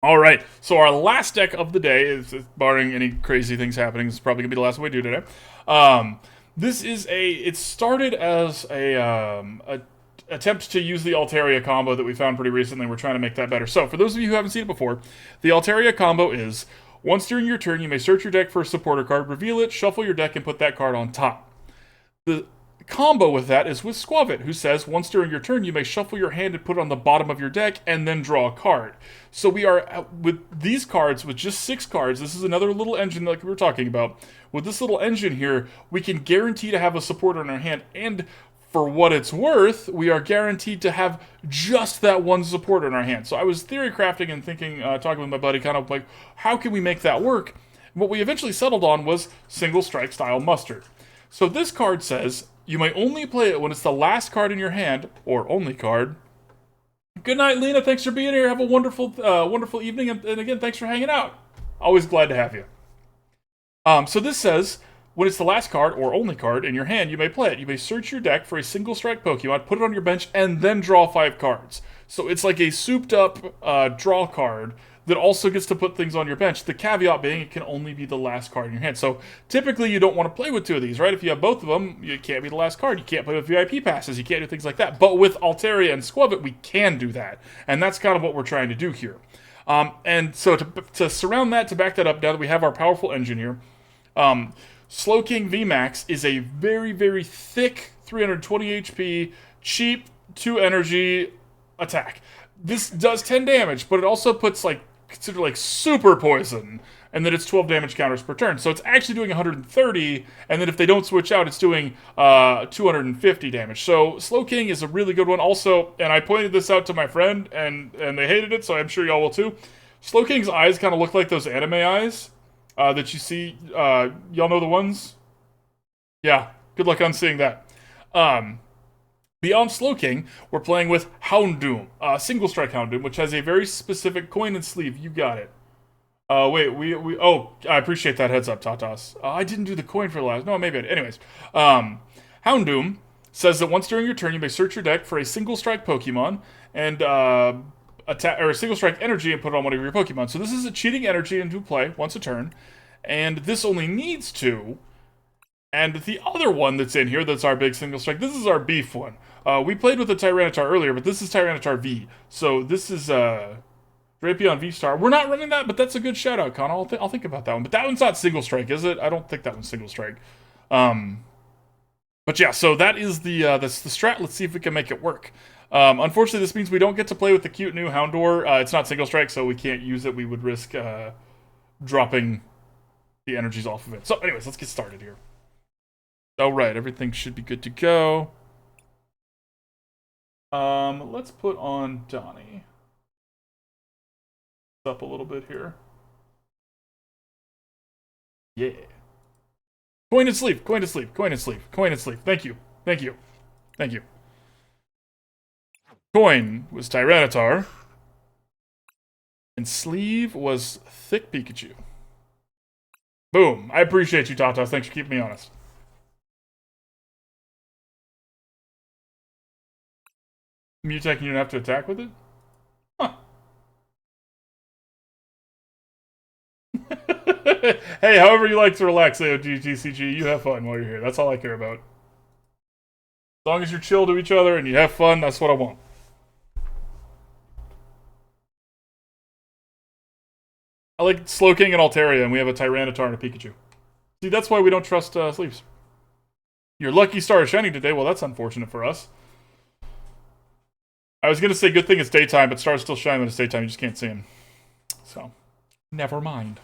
All right, so our last deck of the day barring any crazy things happening, this is probably gonna be the last one we do today. This is it started as a attempt to use the Altaria combo that we found pretty recently. We're trying to make that better. So, for those of you who haven't seen it before, the Altaria combo is once during your turn, you may search your deck for a supporter card, reveal it, shuffle your deck, and put that card on top. The combo with that is with Skwovet, who says once during your turn you may shuffle your hand and put it on the bottom of your deck and then draw a card. So we are with these cards, with just 6 cards. This is another little engine like we were talking about. With this little engine here, we can guarantee to have a supporter in our hand, and for what it's worth, we are guaranteed to have just that one supporter in our hand. So I was theory crafting and thinking, talking with my buddy, kind of like, how can we make that work? What we eventually settled on was single strike style mustard. So this card says you may only play it when it's the last card in your hand, or only card. Good night, Lena. Thanks for being here. Have a wonderful, wonderful evening, and again, thanks for hanging out. Always glad to have you. So this says when it's the last card, or only card, in your hand, you may play it. You may search your deck for a single strike Pokemon, put it on your bench, and then draw 5 cards. So it's like a souped up draw card that also gets to put things on your bench. The caveat being it can only be the last card in your hand. So typically you don't want to play with 2 of these, right? If you have both of them, you can't be the last card. You can't play with VIP passes. You can't do things like that. But with Altaria and Skwovet, we can do that. And that's kind of what we're trying to do here. And so to surround that, to back that up, now that we have our powerful engine here, Slowking VMAX is a very, very thick 320 HP, cheap 2 energy attack. This does 10 damage, but it also puts considered like super poison, and then it's 12 damage counters per turn. So it's actually doing 130, and then if they don't switch out, it's doing 250 damage. So Slowking is a really good one. Also, and I pointed this out to my friend, and they hated it, so I'm sure y'all will too. Slowking's eyes kind of look like those anime eyes that you see. Y'all know the ones? Yeah, good luck on seeing that. Beyond Slowking, we're playing with Houndoom, single strike Houndoom, which has a very specific coin and sleeve. You got it. Wait, oh, I appreciate that heads up, Tatas. I didn't do the coin for the last. No, maybe I did. Anyways, Houndoom says that once during your turn, you may search your deck for a single strike Pokemon and attack or a single strike energy and put it on one of your Pokemon. So this is a cheating energy into play once a turn, and this only needs 2. And the other one that's in here, that's our big single strike, this is our beef one. We played with the Tyranitar earlier, but this is Tyranitar V. So this is Drapion V-Star. We're not running that, but that's a good shout-out, Connor. I'll think about that one. But that one's not single strike, is it? I don't think that one's single strike. But yeah, so that is that's the strat. Let's see if we can make it work. Unfortunately, this means we don't get to play with the cute new Houndour. It's not single strike, so we can't use it. We would risk dropping the energies off of it. So anyways, let's get started here. All right, everything should be good to go. Let's put on Donnie. Up a little bit here. Yeah. Coin and sleeve, coin and sleeve, coin and sleeve, coin and sleeve. Thank you, thank you, thank you. Coin was Tyranitar, and sleeve was Thick Pikachu. Boom. I appreciate you, Tatas. Thanks for keeping me honest. Mutech and you don't have to attack with it? Huh. Hey, however you like to relax, AOGGCG, you have fun while you're here. That's all I care about. As long as you're chill to each other and you have fun, that's what I want. I like Slowking and Altaria, and we have a Tyranitar and a Pikachu. See, that's why we don't trust sleeves. Your lucky star is shining today. Well, that's unfortunate for us. I was going to say good thing it's daytime, but stars still shine when it's daytime. You just can't see them. So, never mind.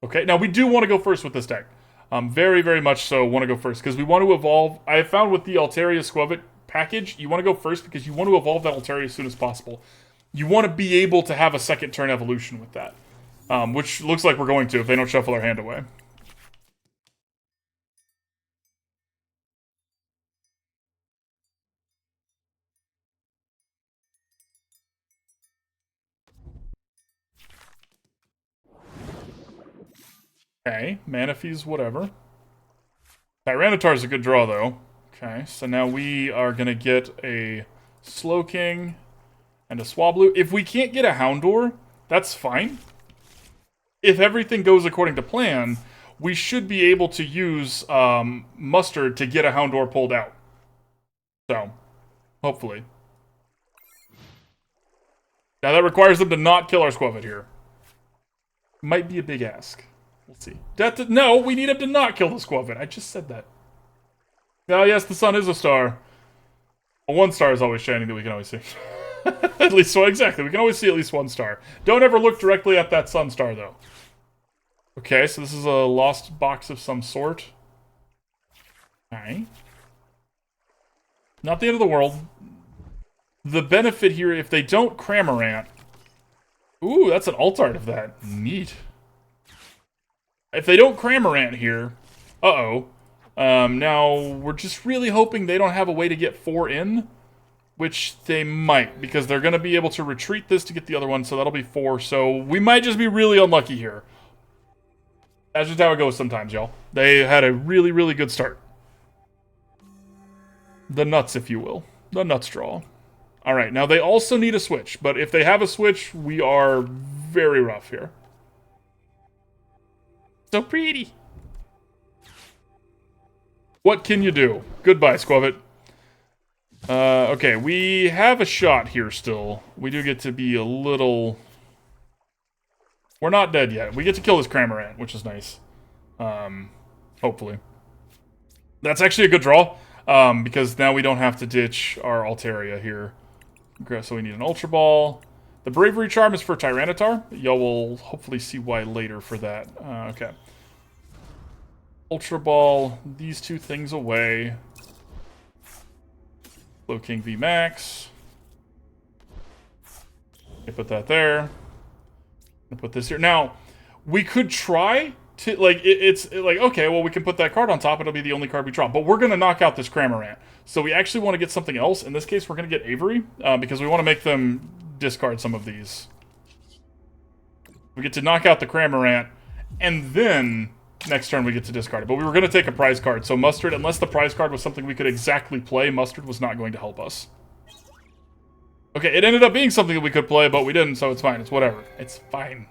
Okay, now we do want to go first with this deck. Very, very much so want to go first, because we want to evolve. I have found with the Altaria Skwovet package, you want to go first because you want to evolve that Altaria as soon as possible. You want to be able to have a second turn evolution with that, which looks like we're going to if they don't shuffle our hand away. Okay, Manaphy's whatever. Tyranitar's a good draw, though. Okay, so now we are going to get a Slowking and a Swablu. If we can't get a Houndour, that's fine. If everything goes according to plan, we should be able to use Mustard to get a Houndour pulled out. So, hopefully. Now that requires them to not kill our Skwovet here. Might be a big ask. We'll see. No, we need him to not kill the Skwovet. I just said that. Oh yes, the sun is a star. Well, one star is always shining that we can always see. At least, so exactly. We can always see at least one star. Don't ever look directly at that sun star, though. Okay, so this is a lost box of some sort. Alright. Not the end of the world. The benefit here, if they don't Cramorant... Ooh, that's an alt-art of that. Neat. If they don't Cramorant here... Uh-oh. Now, we're just really hoping they don't have a way to get 4 in. Which they might, because they're going to be able to retreat this to get the other one, so that'll be 4. So we might just be really unlucky here. That's just how it goes sometimes, y'all. They had a really, really good start. The nuts, if you will. The nuts draw. Alright, now they also need a switch, but if they have a switch, we are very rough here. So pretty. What can you do? Goodbye, Skwovet. Okay, we have a shot here still. We do get to be a little... We're not dead yet. We get to kill this Cramorant, which is nice. Hopefully. That's actually a good draw, because now we don't have to ditch our Altaria here. Okay, so we need an Ultra Ball. The Bravery Charm is for Tyranitar. Y'all will hopefully see why later for that. Okay. Ultra Ball, these two things away. Slowking VMAX. I put that there. I put this here. Now, we could try to, like, it's like, okay, well, we can put that card on top. It'll be the only card we draw. But we're going to knock out this Cramorant. So we actually want to get something else. In this case, we're going to get Avery, because we want to make them discard some of these. We get to knock out the Cramorant, and then next turn we get to discard it. But we were going to take a prize card. So Mustard, unless the prize card was something we could exactly play, Mustard was not going to help us. Okay, it ended up being something that we could play, but we didn't, so it's fine. It's whatever. It's fine.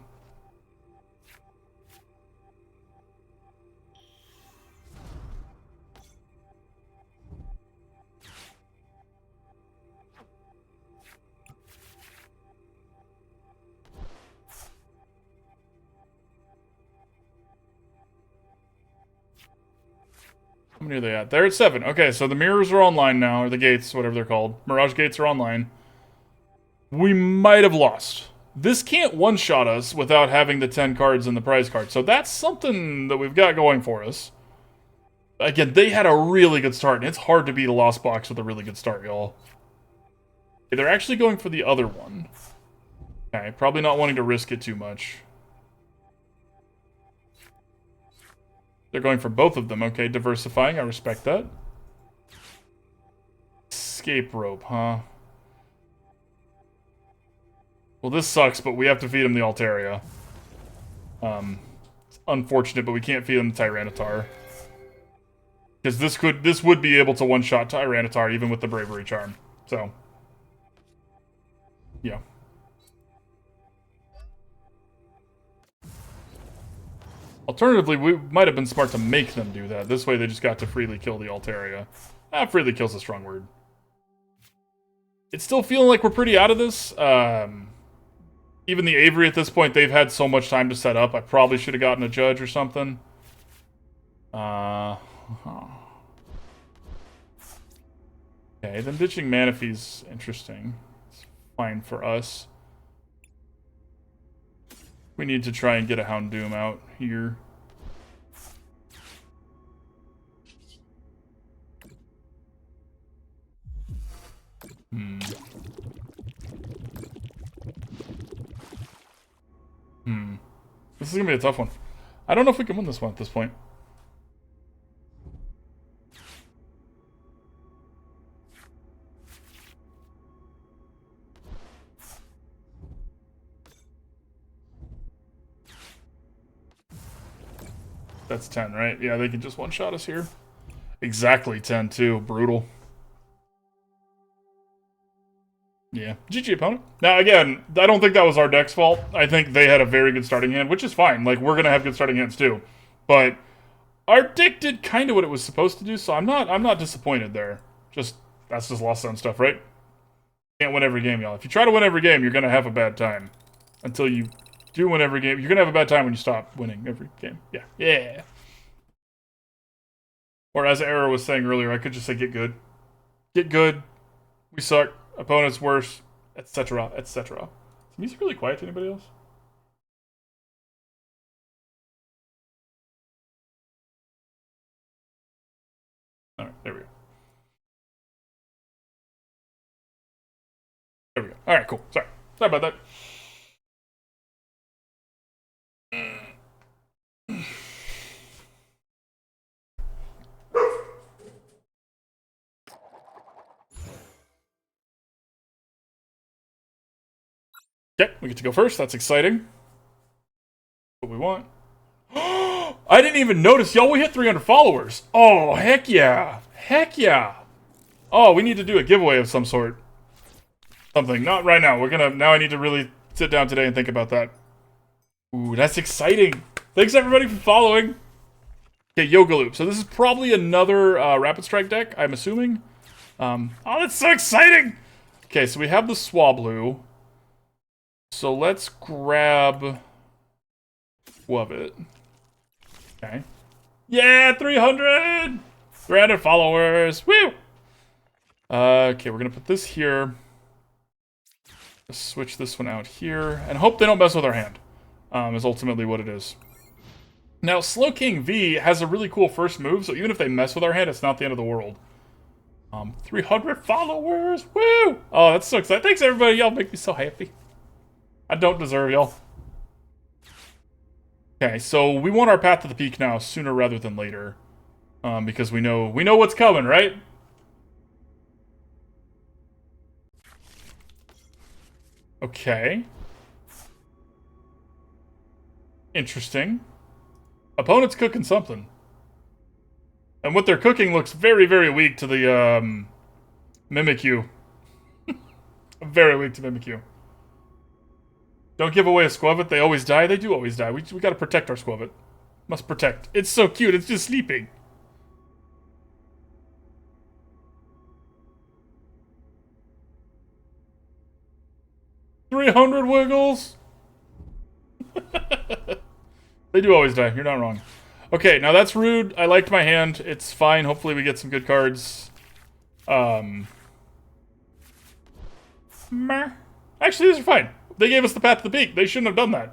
How many are they at? They're at 7. Okay, so the mirrors are online now, or the gates, whatever they're called. Mirage gates are online. We might have lost. This can't one-shot us without having the 10 cards in the prize card. So that's something that we've got going for us. Again, they had a really good start, and it's hard to beat a lost box with a really good start, y'all. Okay, they're actually going for the other one. Okay, probably not wanting to risk it too much. They're going for both of them. Okay, diversifying. I respect that. Escape rope, huh? Well, this sucks, but we have to feed him the Altaria. It's unfortunate, but we can't feed him the Tyranitar. Because this would be able to one-shot Tyranitar even with the Bravery Charm. So, yeah. Alternatively, we might have been smart to make them do that. This way they just got to freely kill the Altaria. Freely kill's a strong word. It's still feeling like we're pretty out of this. Even the Avery at this point, they've had so much time to set up. I probably should have gotten a judge or something. Okay, then ditching Manaphy's interesting. It's fine for us. We need to try and get a Houndoom out here. This is going to be a tough one. I don't know if we can win this one at this point. That's 10, right? Yeah, they can just one-shot us here. Exactly 10, too. Brutal. Yeah. GG, opponent. Now, again, I don't think that was our deck's fault. I think they had a very good starting hand, which is fine. Like, we're going to have good starting hands, too. But our deck did kind of what it was supposed to do, so I'm not disappointed there. That's just lost on stuff, right? Can't win every game, y'all. If you try to win every game, you're going to have a bad time. Until you do win every game. You're going to have a bad time when you stop winning every game. Yeah. Yeah. Or as Arrow was saying earlier, I could just say get good. Get good. We suck. Opponent's worse. Etc. Etc. Is music really quiet to anybody else? Alright, there we go. There we go. Alright, cool. Sorry about that. Okay, we get to go first. That's exciting. What we want. I didn't even notice, y'all. We hit 300 followers. Oh, heck yeah. Heck yeah. Oh, we need to do a giveaway of some sort. Something. Not right now. Now I need to really sit down today and think about that. Ooh, that's exciting. Thanks, everybody, for following. Okay, Yoga Loop. So this is probably another Rapid Strike deck, I'm assuming. Oh, that's so exciting. Okay, so we have the Swablu. So let's grab Skwovet. Okay. Yeah, 300! 300 followers! Woo! Okay, we're gonna put this here. Let's switch this one out here. And hope they don't mess with our hand. Is ultimately what it is. Now, Slowking V has a really cool first move, so even if they mess with our hand, it's not the end of the world. 300 followers! Woo! Oh, that's so exciting. Thanks, everybody. Y'all make me so happy. I don't deserve y'all. Okay, so we want our path to the peak now sooner rather than later. Because we know what's coming, right? Okay. Interesting. Opponent's cooking something. And what they're cooking looks very, very weak to the, Mimikyu. Very weak to Mimikyu. Don't give away a Skwovet. They always die. They do always die. We gotta protect our Skwovet. Must protect. It's so cute. It's just sleeping. $300 wiggles. They do always die. You're not wrong. Okay, now that's rude. I liked my hand. It's fine. Hopefully we get some good cards. Meh. Actually, these are fine. They gave us the path to the peak. They shouldn't have done that.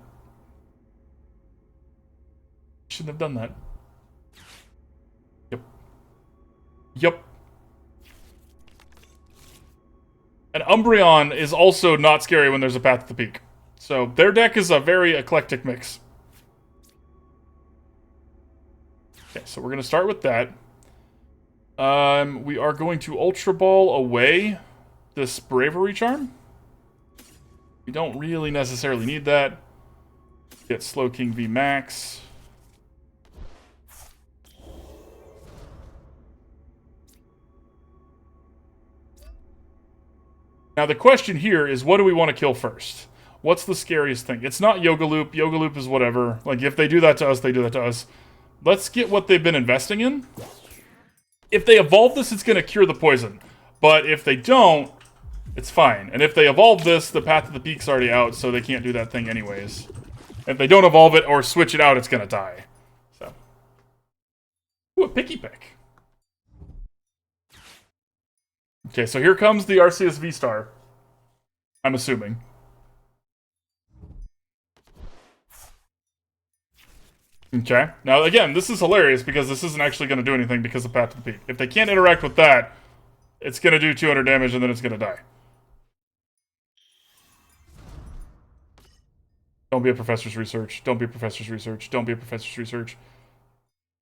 Shouldn't have done that. Yep. Yep. And Umbreon is also not scary when there's a path to the peak. So their deck is a very eclectic mix. Okay, so we're going to start with that. We are going to Ultra Ball away this Bravery Charm. We don't really necessarily need that. Get Slowking VMAX. Now the question here is, what do we want to kill first? What's the scariest thing? It's not Yoga Loop. Yoga Loop is whatever. Like, if they do that to us, they do that to us. Let's get what they've been investing in. If they evolve this, it's going to cure the poison. But if they don't, it's fine. And if they evolve this, the path to the peak's already out, so they can't do that thing anyways. If they don't evolve it or switch it out, it's going to die. So. Ooh, a Picky Pick. Okay, so here comes the Arceus V-Star. I'm assuming. Okay. Now, again, this is hilarious because this isn't actually going to do anything because of Path to the Peak. If they can't interact with that, it's going to do 200 damage and then it's going to die. Don't be a professor's research. Don't be a professor's research. Don't be a professor's research.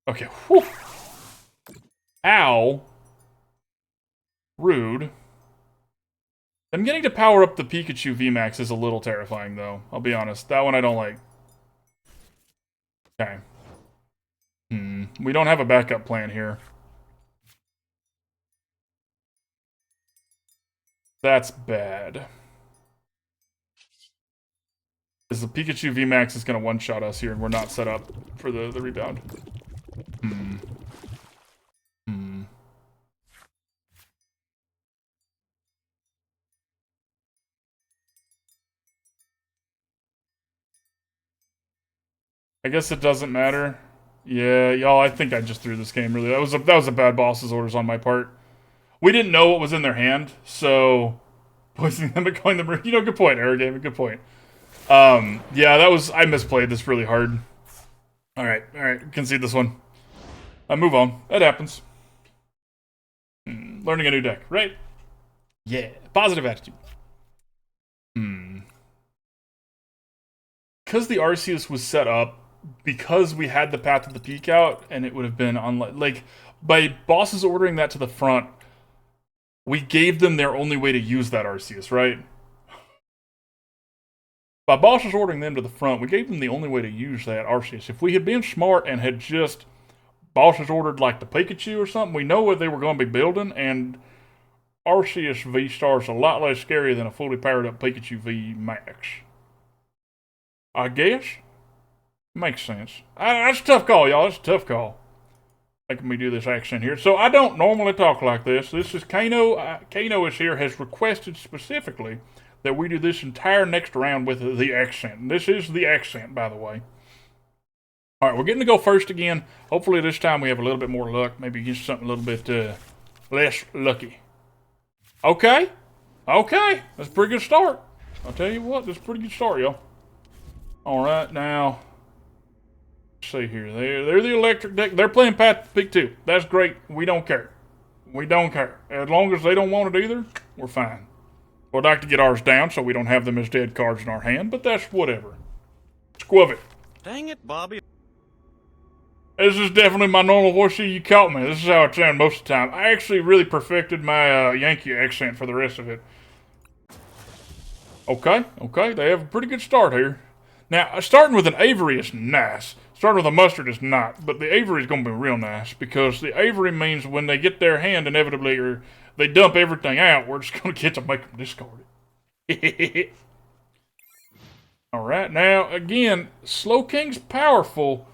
Okay. Whew. Ow. Rude. Them getting to power up the Pikachu VMAX is a little terrifying, though. I'll be honest. That one I don't like. Okay. We don't have a backup plan here. That's bad. Is the Pikachu VMAX is going to one-shot us here, and we're not set up for the rebound. I guess it doesn't matter. Yeah, y'all, I think I just threw this game, really. That was a bad boss's orders on my part. We didn't know what was in their hand, so poisoning them and calling them, you know, good point, Aerogamer, good point. Yeah, I misplayed this really hard. Alright, concede this one. Move on. That happens. Learning a new deck, right? Yeah, positive attitude. Because the Arceus was set up, because we had the Path of the Peak out, and it would have been on, like, by bosses ordering that to the front, we gave them their only way to use that Arceus, right? By bosses ordering them to the front, we gave them the only way to use that Arceus. If we had been smart and had just bosses ordered like the Pikachu or something, we know what they were going to be building, and Arceus V-Star is a lot less scary than a fully powered up Pikachu VMAX. I guess? Makes sense. That's a tough call, y'all. That's a tough call. Making me do this accent here. So I don't normally talk like this. This is Kano. Kano is here, has requested specifically that we do this entire next round with the accent. This is the accent, by the way. Alright, we're getting to go first again. Hopefully this time we have a little bit more luck. Maybe get something a little bit less lucky. Okay. Okay. That's a pretty good start. I'll tell you what, that's a pretty good start, y'all. Alright, now... Let's see here. They're the electric deck. They're playing Path to Peak 2. That's great. We don't care. We don't care. As long as they don't want it either, we're fine. We'd like to get ours down so we don't have them as dead cards in our hand, but that's whatever. Skwovet. Dang it, Bobby. This is definitely my normal voice. You caught me. This is how it sounds most of the time. I actually really perfected my Yankee accent for the rest of it. Okay. They have a pretty good start here. Now, starting with an Avery is nice. Starting with a Mustard is not. But the Avery is going to be real nice. Because the Avery means when they get their hand, inevitably, or they dump everything out, we're just going to get to make them discard it. Alright, now, again, Slowking's powerful.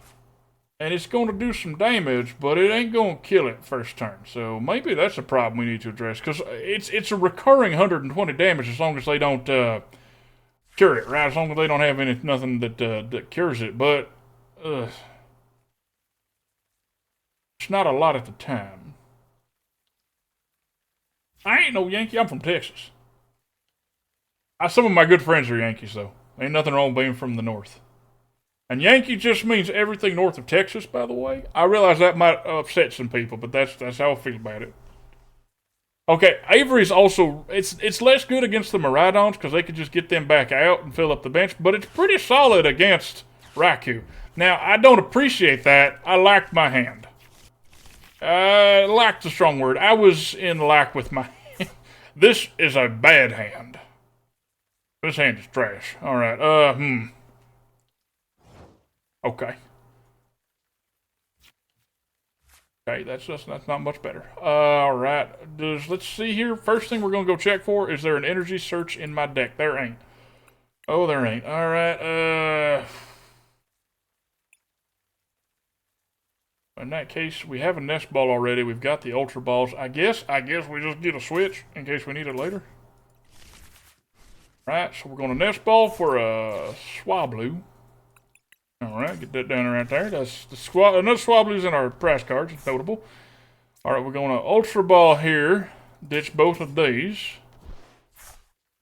And it's going to do some damage, but it ain't going to kill it first turn. So maybe that's a problem we need to address. Because it's a recurring 120 damage as long as they don't... cure it, right? As long as they don't have nothing that cures it, but it's not a lot at the time. I ain't no Yankee. I'm from Texas. Some of my good friends are Yankees, though. Ain't nothing wrong with being from the north. And Yankee just means everything north of Texas, by the way. I realize that might upset some people, but that's how I feel about it. Okay, Avery's also, it's less good against the Miraidons because they could just get them back out and fill up the bench, but it's pretty solid against Raikou. Now, I don't appreciate that. I lacked my hand. Lacked a strong word. I was in lack with my hand. This is a bad hand. This hand is trash. Alright, Okay. Okay, that's not much better. Alright, let's see here. First thing we're going to go check for, is there an energy search in my deck? There ain't. Oh, there ain't. Alright, in that case, we have a Nest Ball already. We've got the Ultra Balls. I guess we just get a switch in case we need it later. Right, so we're going to Nest Ball for a Swablu. Alright, get that down right there. That's the another Swablu's in our prize cards. It's notable. Alright, we're going to Ultra Ball here. Ditch both of these.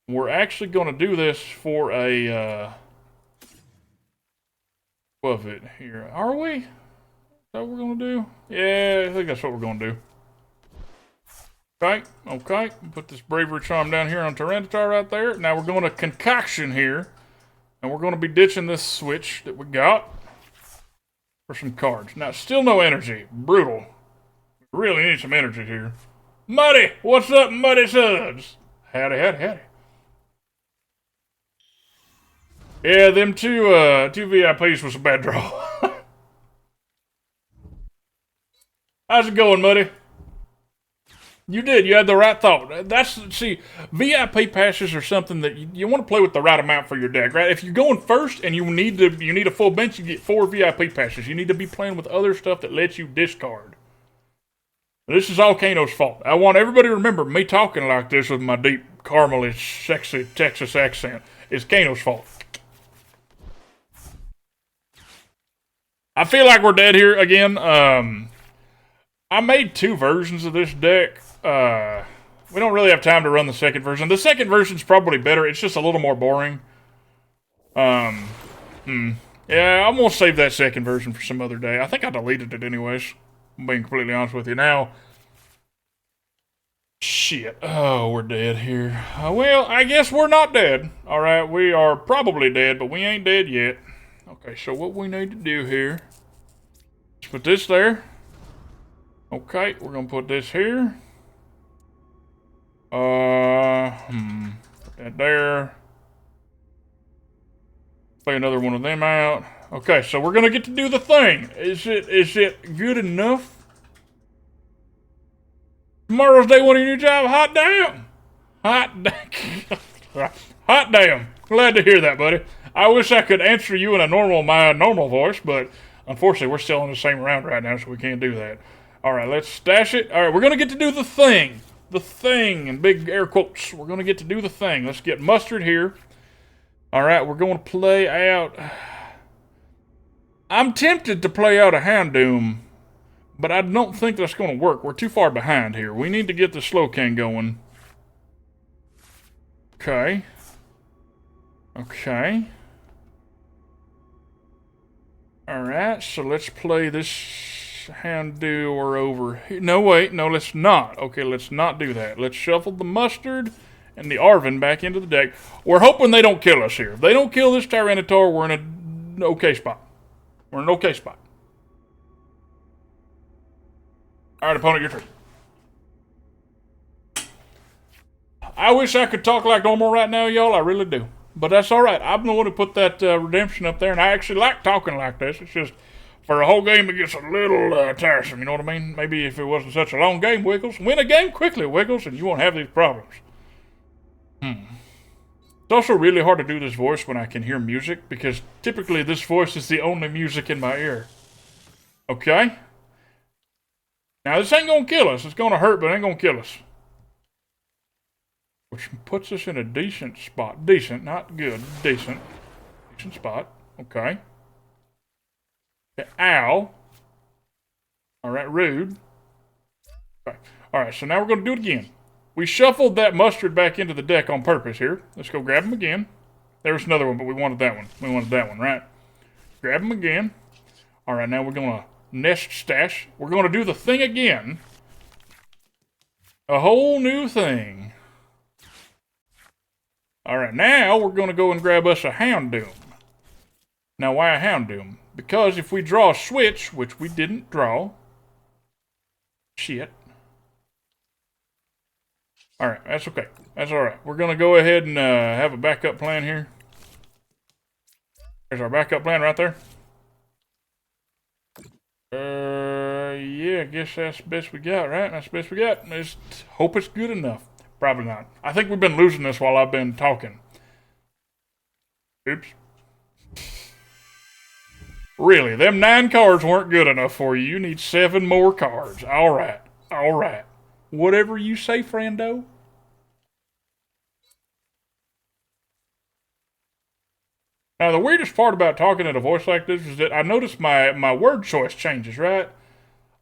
We're actually going to do this for a Skwovet here. Are we? Is that what we're going to do? Yeah, I think that's what we're going to do. Okay. Put this Bravery Charm down here on Tyranitar right there. Now we're going to Concoction here. And we're going to be ditching this switch that we got for some cards. Now, still no energy. Brutal. We really need some energy here. Muddy! What's up, Muddy Suds? Howdy. Yeah, them two VIPs was a bad draw. How's it going, Muddy? You did. You had the right thought. See, VIP passes are something that you want to play with the right amount for your deck, right? If you're going first and you need a full bench, you get 4 VIP passes. You need to be playing with other stuff that lets you discard. This is all Kano's fault. I want everybody to remember me talking like this with my deep, caramely, sexy Texas accent. It's Kano's fault. I feel like we're dead here again. I made 2 versions of this deck. We don't really have time to run the second version. The second version's probably better. It's just a little more boring. Yeah, I'm gonna save that second version for some other day. I think I deleted it anyways. I'm being completely honest with you now. Shit. Oh, we're dead here. Well, I guess we're not dead. Alright, we are probably dead, but we ain't dead yet. Okay, so what we need to do here is put this there. Okay, we're gonna put this here. Put that there. Play another one of them out. Okay, so we're gonna get to do the thing. Is it good enough? Tomorrow's day one of your new job. Hot damn. Hot damn. Hot damn. Glad to hear that, buddy. I wish I could answer you in my normal voice, but unfortunately we're still in the same round right now, so we can't do that. Alright, let's stash it. Alright, we're gonna get to do the thing. The thing, in big air quotes. We're gonna get to do the thing. Let's get mustard here. Alright, we're going to play out... I'm tempted to play out a Houndoom, but I don't think that's going to work. We're too far behind here. We need to get the Slowking going. Okay. Okay. Alright, so let's play this Houndour over here. No, wait, no, let's not. Okay, let's not do that. Let's shuffle the mustard and the Arven back into the deck. We're hoping they don't kill us here. If they don't kill this Tyranitar, we're in an okay spot. We're in an okay spot. Alright, opponent, your turn. I wish I could talk like normal right now, y'all. I really do. But that's alright. I'm the one who put that redemption up there, and I actually like talking like this. It's just, for a whole game, it gets a little tiresome, you know what I mean? Maybe if it wasn't such a long game, Wiggles. Win a game quickly, Wiggles, and you won't have these problems. It's also really hard to do this voice when I can hear music, because typically this voice is the only music in my ear. Okay? Now, this ain't gonna kill us. It's gonna hurt, but it ain't gonna kill us. Which puts us in a decent spot. Decent, not good. Decent. Decent spot. Okay. Okay, ow. Alright, rude. Okay. Alright, so now we're gonna do it again. We shuffled that mustard back into the deck on purpose here. Let's go grab him again. There was another one, but we wanted that one. We wanted that one, right? Grab him again. Alright, now we're gonna nest stash. We're gonna do the thing again. A whole new thing. Alright, now we're gonna go and grab us a Houndoom. Now, why a Houndoom? Because if we draw a switch, which we didn't draw. Shit. Alright, that's okay. That's alright. We're going to go ahead and have a backup plan here. There's our backup plan right there. Yeah, I guess that's the best we got, right? That's the best we got. Just hope it's good enough. Probably not. I think we've been losing this while I've been talking. Oops. Really, them 9 cards weren't good enough for you. You need 7 more cards. Alright. Alright. Whatever you say, friendo. Now, the weirdest part about talking in a voice like this is that I notice my word choice changes, right?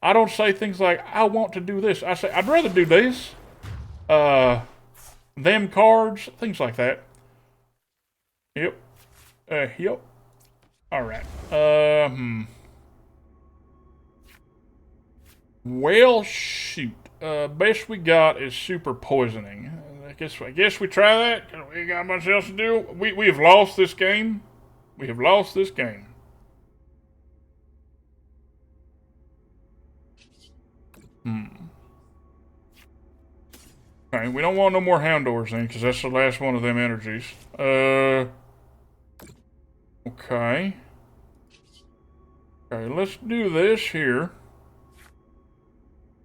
I don't say things like, I want to do this. I say, I'd rather do this. Them cards, things like that. Yep. Yep. Alright. Well, shoot. Best we got is super poisoning. I guess we try that. We ain't got much else to do. We have lost this game. We have lost this game. Okay, we don't want no more Houndours then, because that's the last one of them energies. Okay. Okay, let's do this here.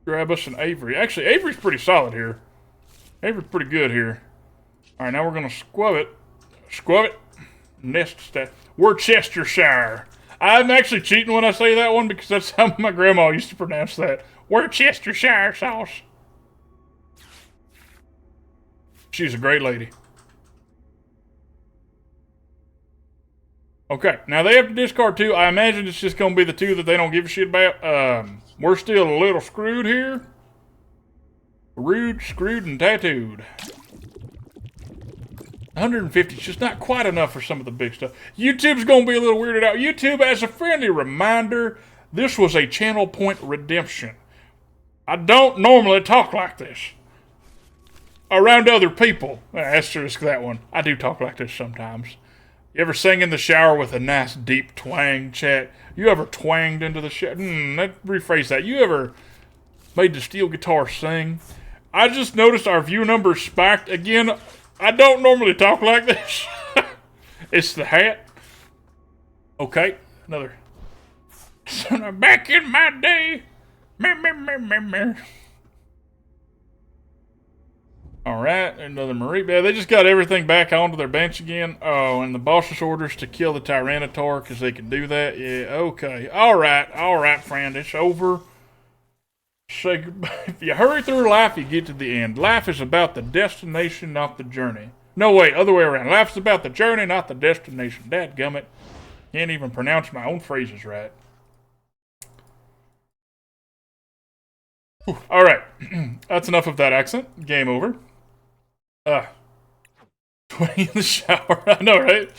grab us an Avery. Actually, Avery's pretty solid here. Avery's pretty good here. All right, now we're gonna Skwovet. Skwovet. Nest Worcestershire. I'm actually cheating when I say that one because that's how my grandma used to pronounce that. Worcestershire sauce. She's a great lady. Okay, now they have to discard two. I imagine it's just going to be the two that they don't give a shit about. We're still a little screwed here. Rude, screwed, and tattooed. 150 is just not quite enough for some of the big stuff. YouTube's going to be a little weirded out. YouTube, as a friendly reminder, this was a channel point redemption. I don't normally talk like this around other people. Asterisk that one. I do talk like this sometimes. You ever sing in the shower with a nice deep twang, chat? You ever twanged into the shower? Rephrase that. You ever made the steel guitar sing? I just noticed our view numbers spiked again. I don't normally talk like this. It's the hat. Okay, another. Back in my day. Alright, another Marie. Yeah, they just got everything back onto their bench again. Oh, and the boss's orders to kill the Tyranitar because they can do that. Yeah, okay. Alright, friend. It's over. Say goodbye. If you hurry through life, you get to the end. Life is about the destination, not the journey. No, wait, other way around. Life's about the journey, not the destination. Dadgummit. Can't even pronounce my own phrases right. Alright. That's enough of that accent. Game over. 20 in the shower. I know, right?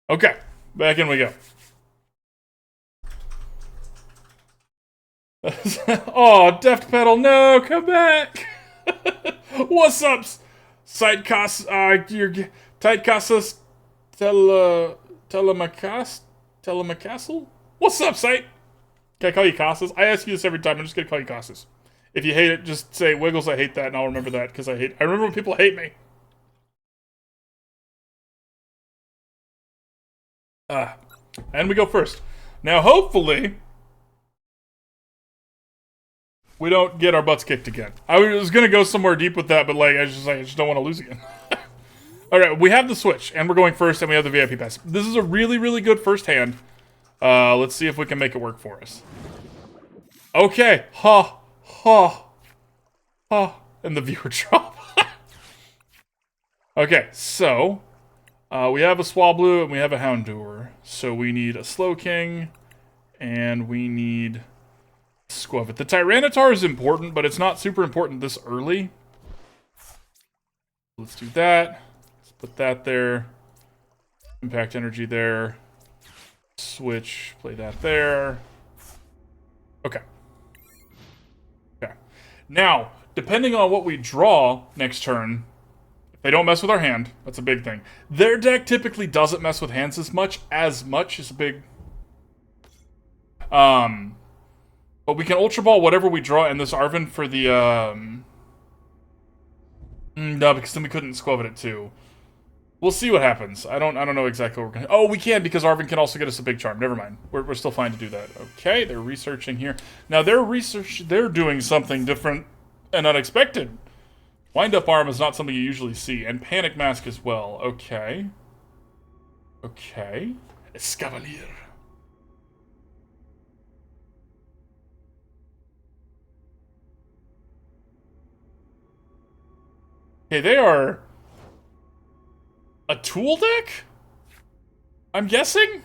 Okay. Back in we go. Oh, Deft Pedal, no, come back. What's up, Sightcast, your Tightcastas Telemacastle? What's up, Sight? Can I call you Casas? I ask you this every time, I'm just gonna call you Casas. If you hate it, just say Wiggles, I hate that, and I'll remember that, because I remember when people hate me. And we go first. Now, hopefully, we don't get our butts kicked again. I was gonna go somewhere deep with that, but I just don't want to lose again. Alright, we have the Switch, and we're going first, and we have the VIP Pass. This is a really, really good first hand. Let's see if we can make it work for us. Okay. And the viewer drop. Okay, so we have a Swablu and we have a Houndour. So we need a Slowking and we need Skwovet. The Tyranitar is important, but it's not super important this early. Let's do that. Let's put that there. Impact Energy there. Switch, play that there. Okay. Okay. Now, depending on what we draw next turn, if they don't mess with our hand, that's a big thing. Their deck typically doesn't mess with hands as much is a big... But we can Ultra Ball whatever we draw in this Arven for the, No, because then we couldn't Skwovet it too. We'll see what happens. I don't know exactly what we're gonna... Oh, we can, because Arven can also get us a big charm. Never mind. We're still fine to do that. Okay, they're researching here. Now, they're doing something different and unexpected. Wind-up arm is not something you usually see. And Panic Mask as well. Okay. Okay. Escavalier. Okay, they are... a tool deck? I'm guessing?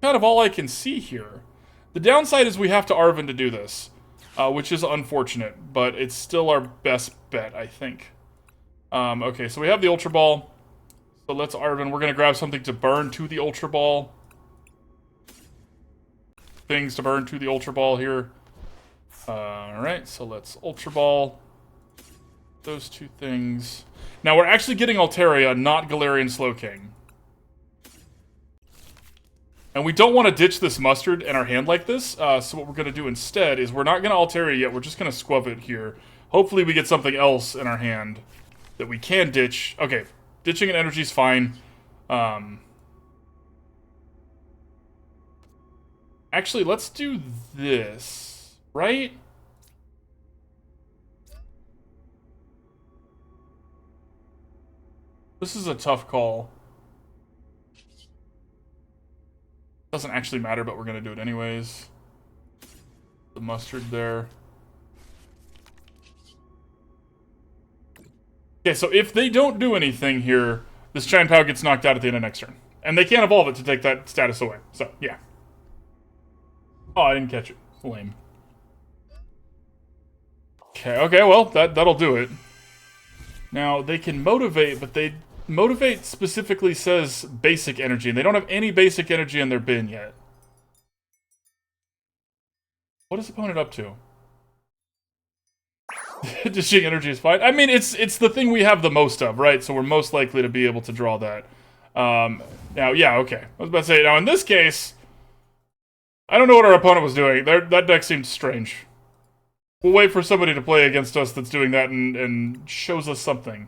Kind of all I can see here. The downside is we have to Arven to do this, which is unfortunate, but it's still our best bet, I think. Okay, so we have the Ultra Ball. So let's Arven. We're going to grab something to burn to the Ultra Ball. Things to burn to the Ultra Ball here. Alright, so let's Ultra Ball. Those two things. Now, we're actually getting Altaria, not Galarian Slowking. And we don't want to ditch this mustard in our hand like this, so what we're going to do instead is we're not going to Altaria yet, we're just going to Skwovet here. Hopefully we get something else in our hand that we can ditch. Okay, ditching an energy is fine. Actually, let's do this, right? This is a tough call. Doesn't actually matter, but we're gonna do it anyways. The mustard there. Okay, so if they don't do anything here, this Giant Pow gets knocked out at the end of next turn. And they can't evolve it to take that status away. So, yeah. Oh, I didn't catch it. Lame. Okay, well, that'll do it. Now, they can motivate, but they... Motivate specifically says basic energy, and they don't have any basic energy in their bin yet. What is opponent up to? Dishing energy is fine. I mean, it's the thing we have the most of, right? So we're most likely to be able to draw that. Now, yeah, okay. I was about to say, now in this case, I don't know what our opponent was doing. That deck seemed strange. We'll wait for somebody to play against us that's doing that and shows us something.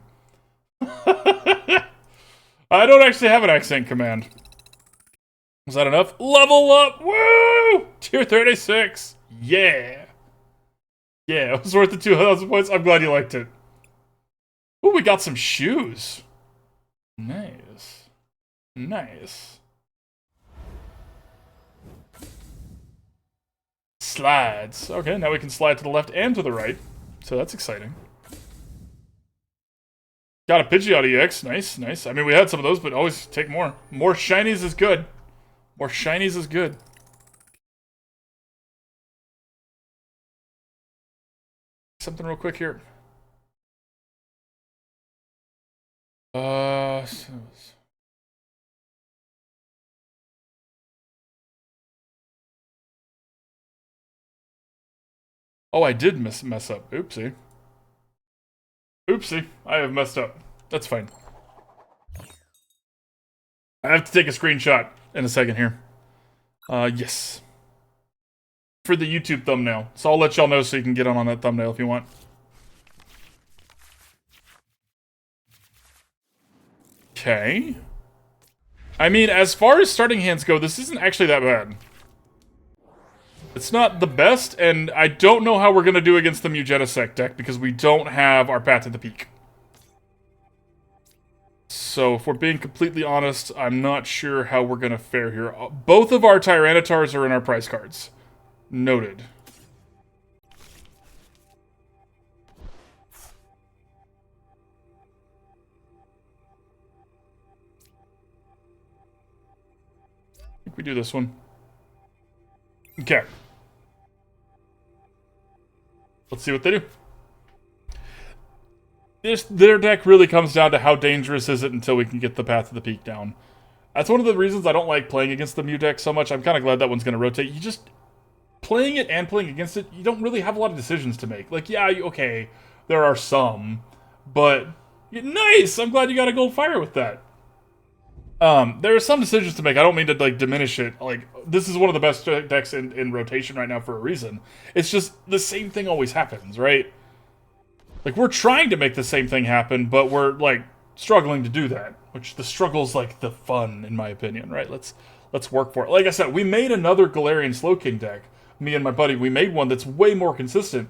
I don't actually have an accent command. Was that enough? Level up! Woo! Tier 36. Yeah. Yeah, it was worth the 2,000 points. I'm glad you liked it. Ooh, we got some shoes. Nice. Nice. Slides. Okay, now we can slide to the left and to the right. So that's exciting. Got a Pidgeot EX. Nice, nice. I mean, we had some of those, but always take more. More shinies is good. More shinies is good. Something real quick here. Oh, I did mess up. Oopsie. Oopsie. I have messed up. That's fine. I have to take a screenshot in a second here. Yes. For the YouTube thumbnail. So I'll let y'all know so you can get on that thumbnail if you want. Okay. I mean, as far as starting hands go, this isn't actually that bad. It's not the best, and I don't know how we're going to do against the Mugetisect deck because we don't have our Path to the Peak. So, if we're being completely honest, I'm not sure how we're going to fare here. Both of our Tyranitars are in our prize cards. Noted. I think we do this one. Okay. Let's see what they do. Their deck really comes down to how dangerous is it until we can get the Path to the Peak down. That's one of the reasons I don't like playing against the Mew deck so much. I'm kind of glad that one's going to rotate. You just... Playing it and playing against it, you don't really have a lot of decisions to make. Like, yeah, okay, there are some, but... Nice! I'm glad you got a gold fire with that. There are some decisions to make. I don't mean to, like, diminish it. Like, this is one of the best decks in rotation right now for a reason. It's just the same thing always happens, right? Like, we're trying to make the same thing happen, but we're, like, struggling to do that. Which, the struggle's, like, the fun, in my opinion, right? Let's work for it. Like I said, we made another Galarian Slowking deck. Me and my buddy, we made one that's way more consistent.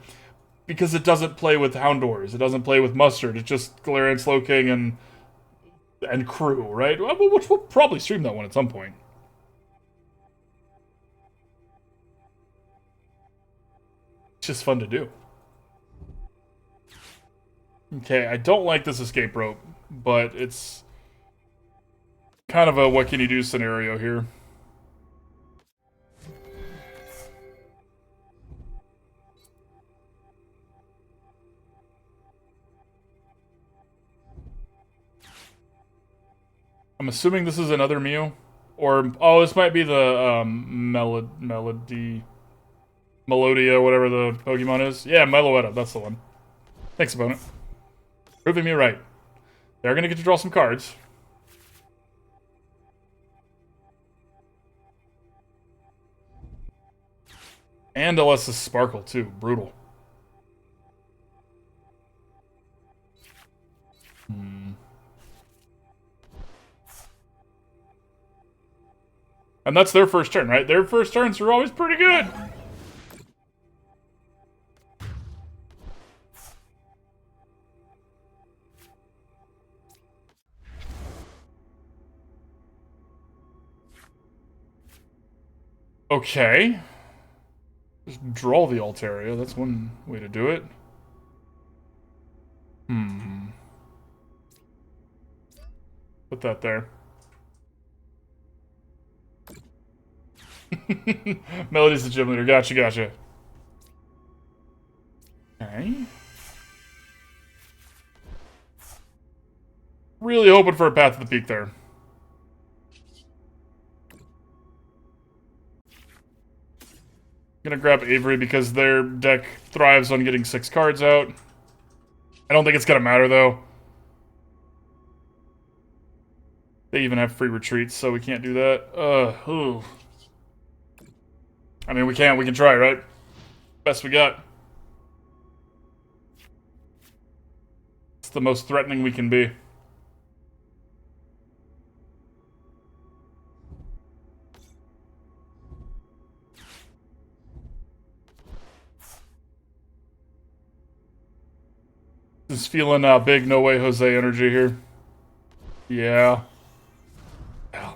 Because it doesn't play with Houndours. It doesn't play with Mustard. It's just Galarian Slowking and crew, right? Which we'll probably stream that one at some point. It's just fun to do. Okay, I don't like this escape rope, but it's kind of a what can you do scenario here. I'm assuming this is another Mew. Or, oh, this might be the Melodia, whatever the Pokemon is. Yeah, Meloetta, that's the one. Thanks, opponent. Proving me right. They're going to get to draw some cards. And LS's Sparkle, too. Brutal. And that's their first turn, right? Their first turns are always pretty good. Okay. Just draw the Altaria. That's one way to do it. Put that there. Melody's the gym leader. Gotcha, gotcha. Okay. Really hoping for a path to the peak there. Gonna grab Avery because their deck thrives on getting 6 cards out. I don't think it's gonna matter though. They even have free retreats, so we can't do that. Ooh. I mean, we can try, right? Best we got. It's the most threatening we can be. Just feeling big no way Jose energy here. Yeah. Yeah.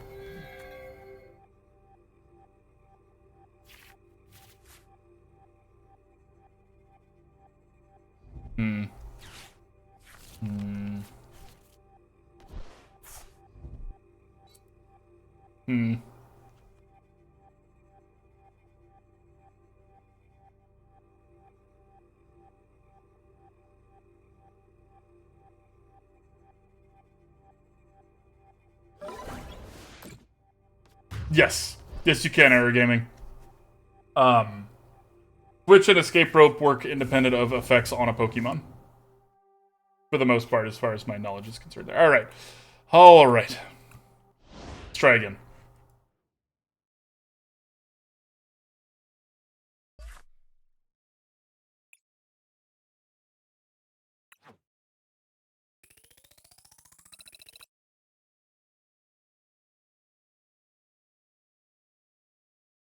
Yes. Yes, you can, Error Gaming. Switch and Escape Rope work independent of effects on a Pokemon. For the most part, as far as my knowledge is concerned. Alright. Alright. Let's try again.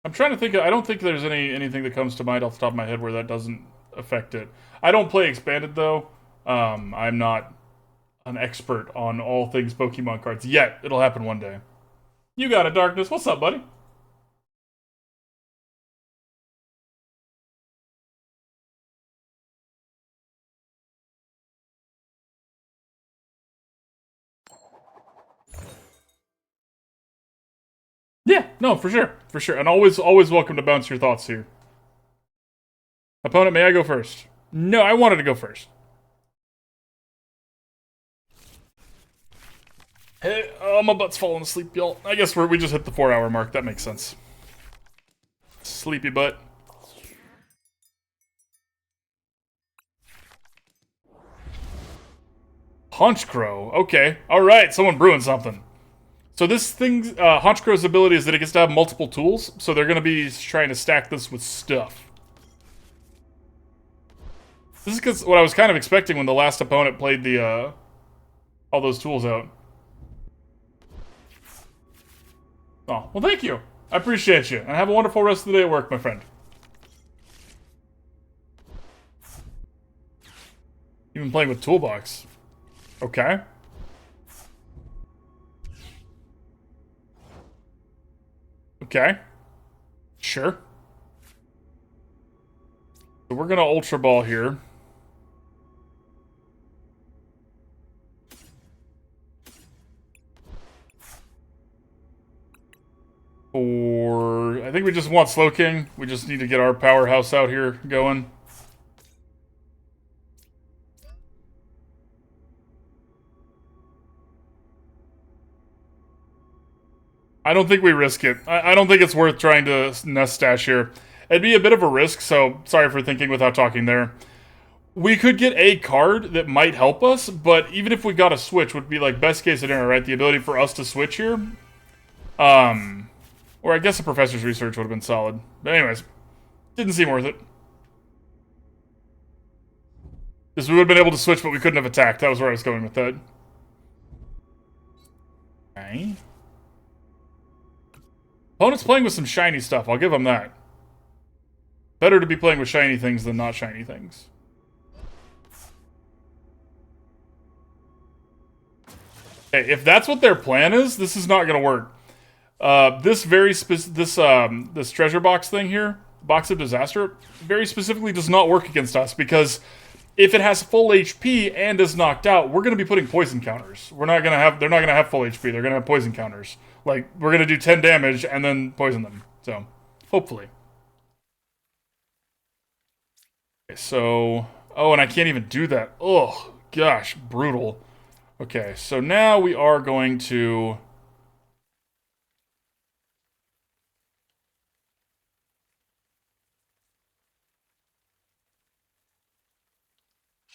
I'm trying to think. I don't think there's anything that comes to mind off the top of my head where that doesn't affect it. I don't play Expanded though. I'm not an expert on all things Pokemon cards yet. It'll happen one day. You got it, Darkness. What's up, buddy? Yeah, no, for sure. For sure. And always welcome to bounce your thoughts here. Opponent, may I go first? No, I wanted to go first. Hey, oh, my butt's falling asleep, y'all. I guess we just hit the 4-hour mark. That makes sense. Sleepy butt. Honchkrow. Okay. Alright, someone brewing something. So this thing, Honchkrow's ability is that it gets to have multiple tools, so they're going to be trying to stack this with stuff. This is because what I was kind of expecting when the last opponent played the, all those tools out. Oh, well thank you. I appreciate you, and have a wonderful rest of the day at work, my friend. You've been playing with Toolbox. Okay. Okay. Sure. So we're gonna Ultra Ball here. Or I think we just want Slowking. We just need to get our powerhouse out here going. I don't think we risk it. I don't think it's worth trying to nest stash here. It'd be a bit of a risk, so sorry for thinking without talking there. We could get a card that might help us, but even if we got a switch, would be like best case scenario, right? The ability for us to switch here. Or I guess a Professor's Research would have been solid. But anyways, didn't seem worth it. Because we would have been able to switch, but we couldn't have attacked. That was where I was going with that. Okay. Opponent's playing with some shiny stuff. I'll give him that. Better to be playing with shiny things than not shiny things. Okay, if that's what their plan is, this is not going to work. This treasure box thing here, box of disaster, very specifically does not work against us because if it has full HP and is knocked out, we're going to be putting poison counters. They're not going to have full HP. They're going to have poison counters. Like, we're going to do 10 damage and then poison them. So, hopefully. Okay, so, oh, and I can't even do that. Oh, gosh, brutal. Okay, so now we are going to...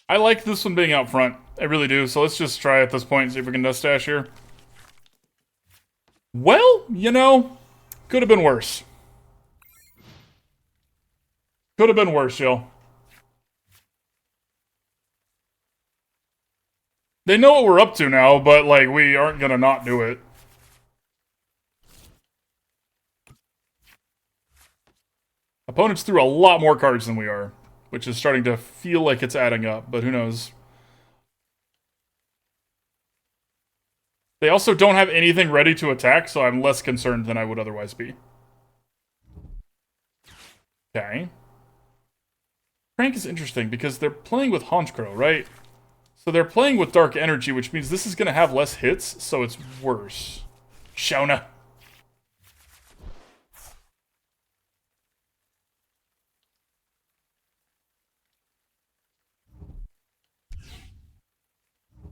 I like this one being out front. I really do. So let's just try at this point and see if we can Nest Dash here. Well, you know, could have been worse. Could have been worse, yo. They know what we're up to now, but, like, we aren't gonna not do it. Opponents threw a lot more cards than we are, which is starting to feel like it's adding up, but who knows. They also don't have anything ready to attack, so I'm less concerned than I would otherwise be. Okay. Crank is interesting because they're playing with Honchkrow, right? So they're playing with Dark Energy, which means this is going to have less hits, so it's worse. Shauna.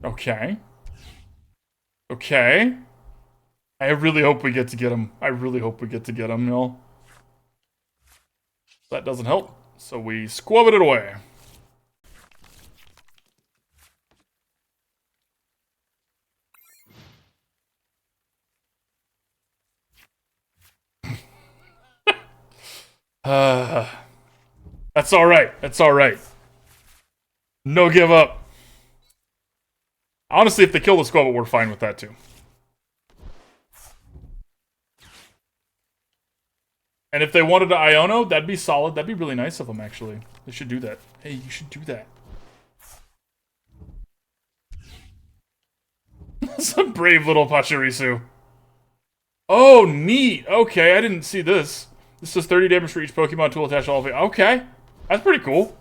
Okay. Okay. I really hope we get to get him. I really hope we get to get him, y'all. That doesn't help, so we Skwovet it away. That's alright. That's alright. No give up. Honestly, if they kill the Skwovet, we're fine with that too. And if they wanted to Iono, that'd be solid. That'd be really nice of them, actually. They should do that. Hey, you should do that. Some brave little Pachirisu. Oh, neat. Okay, I didn't see this. This does 30 damage for each Pokemon tool attached to all of it. Okay. That's pretty cool.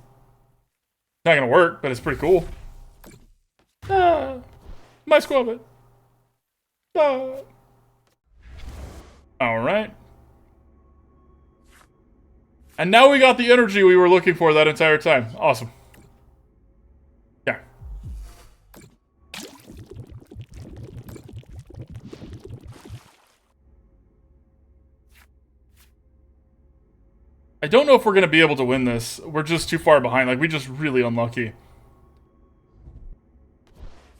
Not gonna work, but it's pretty cool. Ah, my Skwovet. Ah. Alright. And now we got the energy we were looking for that entire time. Awesome. Yeah. I don't know if we're going to be able to win this. We're just too far behind. Like, we just really unlucky.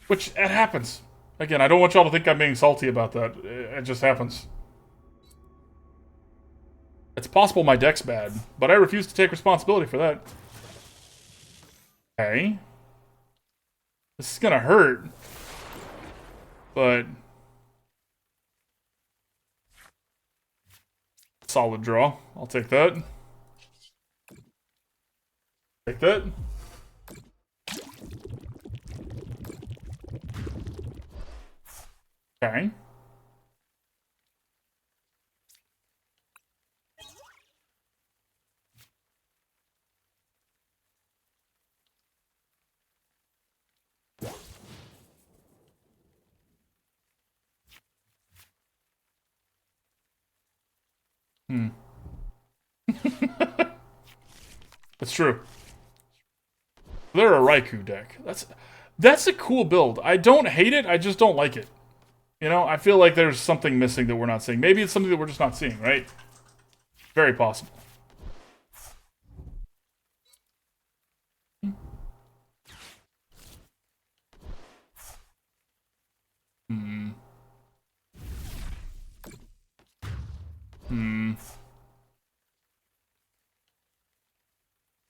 Which, it happens. Again, I don't want y'all to think I'm being salty about that. It just happens. It's possible my deck's bad, but I refuse to take responsibility for that. Okay. This is gonna hurt. But... solid draw. I'll take that. Take that. Okay. That's true. They're a Raikou deck. That's a cool build. I don't hate it, I just don't like it. You know, I feel like there's something missing that we're not seeing. Maybe it's something that we're just not seeing, right? Very possible.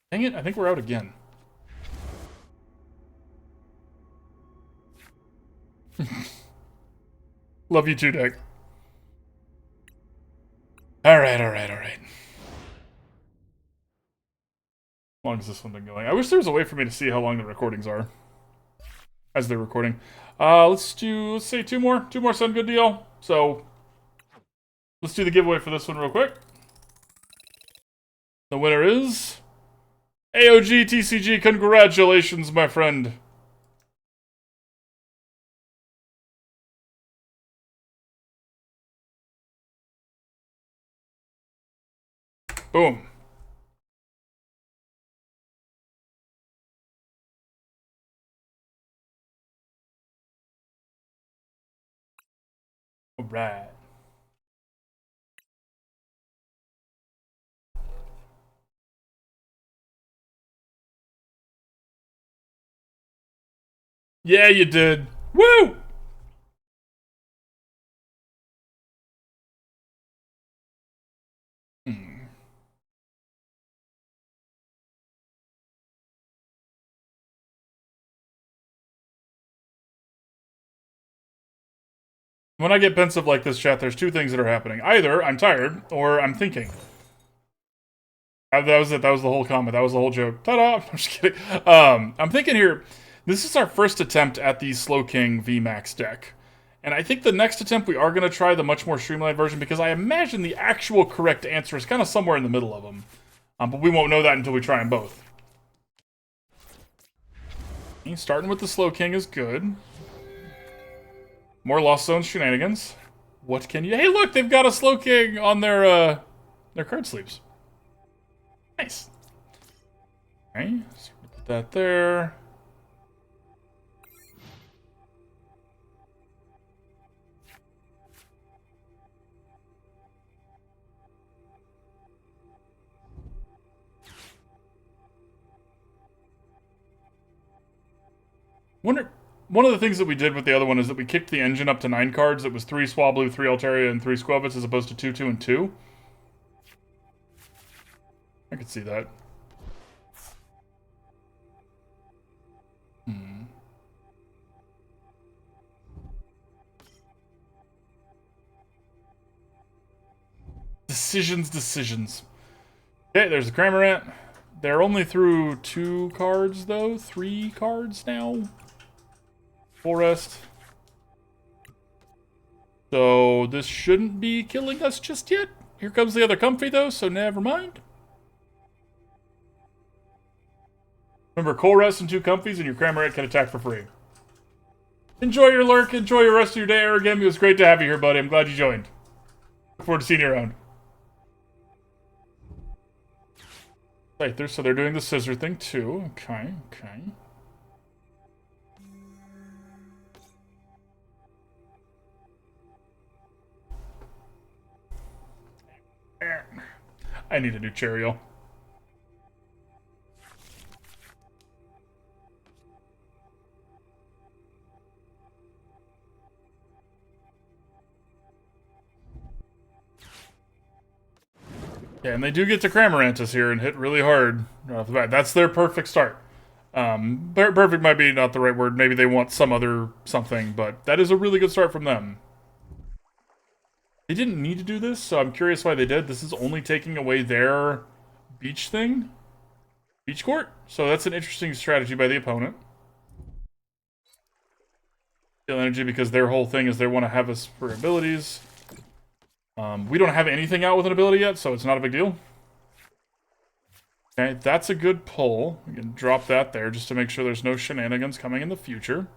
Dang it, I think we're out again. Love you too, deck. Alright, alright, alright. How long has this one been going? I wish there was a way for me to see how long the recordings are as they're recording. Let's say two more. Two more sound good deal. So, let's do the giveaway for this one real quick. The winner is AOG TCG. Congratulations, my friend. Boom. All right. Yeah, you did. Woo! When I get pensive like this, chat, there's two things that are happening. Either I'm tired, or I'm thinking. That was it. That was the whole comment. That was the whole joke. Ta-da! I'm just kidding. I'm thinking here, this is our first attempt at the Slowking VMAX deck. And I think the next attempt we are going to try the much more streamlined version, because I imagine the actual correct answer is kind of somewhere in the middle of them. But we won't know that until we try them both. Okay, starting with the Slowking is good. More Lost Zone shenanigans. What can you... Hey, look! They've got a Slowking on their card sleeves. Nice. Okay, so put that there. One of the things that we did with the other one is that we kicked the engine up to 9 cards. It was 3 Swablu, 3 Altaria, and 3 Skwovet as opposed to 2, 2, and 2. I could see that. Decisions. Okay, there's the Cramorant. They're only through 2 cards, though. 3 cards now. Full rest. So this shouldn't be killing us just yet. Here comes the other Comfy, though, so never mind. Remember, Cold Rest and 2 Comfies, and your Cramorant can attack for free. Enjoy your lurk. Enjoy your rest of your day, Aragami. It was great to have you here, buddy. I'm glad you joined. Look forward to seeing you around. Right, so they're doing the scissor thing, too. Okay. I need a new Cheerio. Yeah, and they do get to Cramorantis here and hit really hard right off the bat. That's their perfect start. Perfect might be not the right word. Maybe they want some other something, but that is a really good start from them. They didn't need to do this, so I'm curious why they did. This is only taking away their beach thing. Beach court. So that's an interesting strategy by the opponent. Steal energy because their whole thing is they want to have us for abilities. We don't have anything out with an ability yet, so it's not a big deal. Okay, that's a good pull. We can drop that there just to make sure there's no shenanigans coming in the future.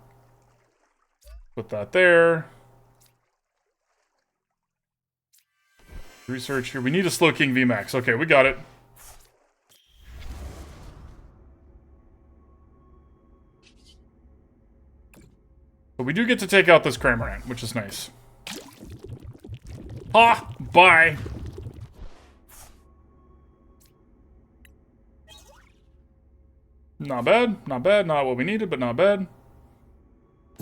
Put that there. Research here. We need a Slowking VMAX. Okay, we got it. But we do get to take out this Cramorant, which is nice. Ha! Bye! Not bad. Not bad. Not what we needed, but not bad.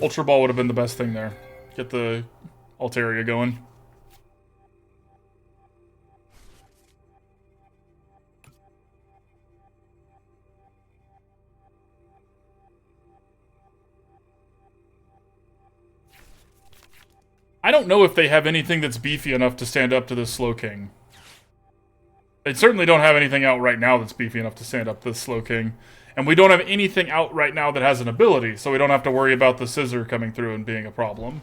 Ultra Ball would have been the best thing there. Get the Altaria going. I don't know if they have anything that's beefy enough to stand up to this Slowking. They certainly don't have anything out right now that's beefy enough to stand up to Slowking. And we don't have anything out right now that has an ability, so we don't have to worry about the scissor coming through and being a problem.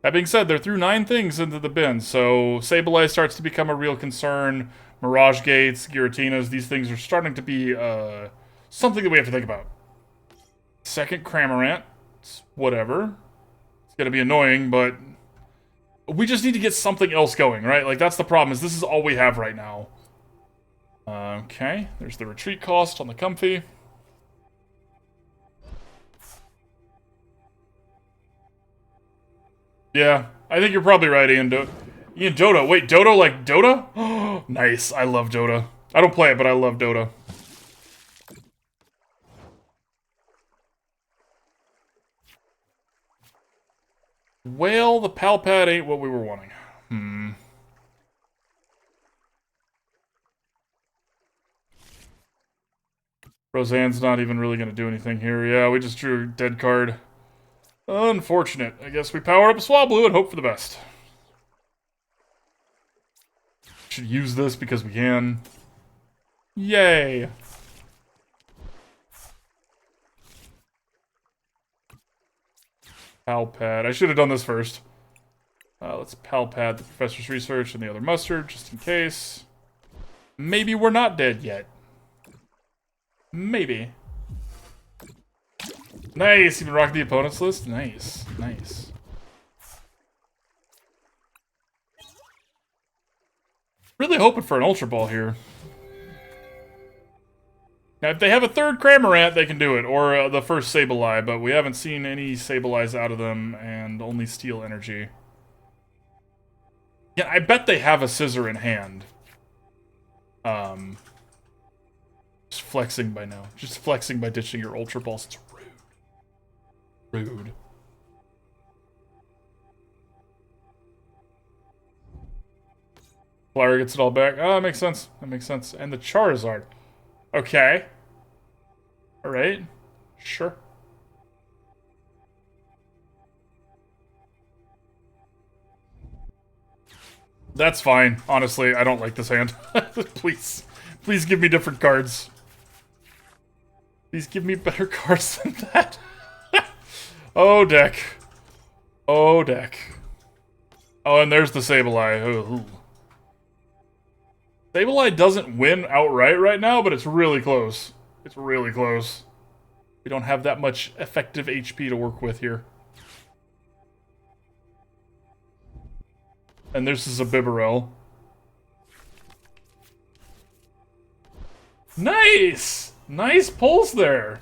That being said, they're through 9 things into the bin, so Sableye starts to become a real concern. Mirage Gates, Giratinas, these things are starting to be something that we have to think about. Second Cramorant, whatever. It's going to be annoying, but we just need to get something else going, right? Like, that's the problem, is this is all we have right now. Okay, there's the retreat cost on the Comfy. Yeah, I think you're probably right, Ian Dota. Wait, Dota like Dota? Nice, I love Dota. I don't play it, but I love Dota. Well, the Pal Pad ain't what we were wanting. Roseanne's not even really going to do anything here. Yeah, we just drew a dead card. Unfortunate. I guess we power up Swablu and hope for the best. Should use this because we can. Yay! Pal Pad. I should have done this first. Let's Pal Pad the Professor's Research and the other Mustard, just in case. Maybe we're not dead yet. Maybe. Nice! Even rock the opponent's list? Nice. Nice. Really hoping for an Ultra Ball here. Now, if they have a third Cramorant, they can do it. Or the first Sableye, but we haven't seen any Sableyes out of them, and only Steel Energy. Yeah, I bet they have a Scissor in hand. Just flexing by now. Just flexing by ditching your Ultra Balls. It's rude. Rude. Flower gets it all back. Oh, that makes sense. That makes sense. And the Charizard. Okay. Alright. Sure. That's fine. Honestly, I don't like this hand. Please. Please give me different cards. Please give me better cards than that. Oh, deck. Oh, deck. Oh, and there's the Sableye. Ooh. Sableye doesn't win outright right now, but it's really close. It's really close. We don't have that much effective HP to work with here. And this is a Bibarel. Nice! Nice pulls there.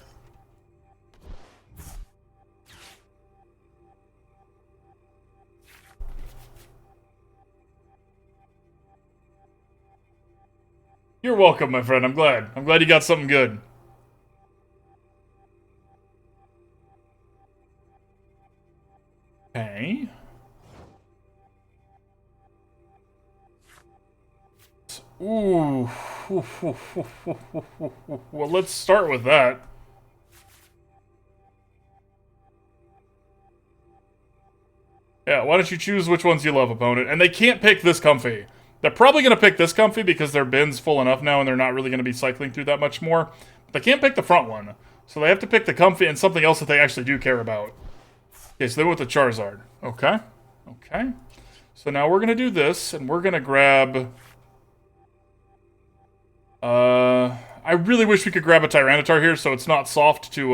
You're welcome, my friend. I'm glad. I'm glad you got something good. Okay. Ooh. Well, let's start with that. Yeah, why don't you choose which ones you love, opponent? And they can't pick this Comfy. They're probably going to pick this Comfy because their bin's full enough now and they're not really going to be cycling through that much more. But they can't pick the front one. So they have to pick the Comfy and something else that they actually do care about. Okay, so they went with the Charizard. Okay. Okay. So now we're going to do this, and we're going to grab... I really wish we could grab a Tyranitar here so it's not soft to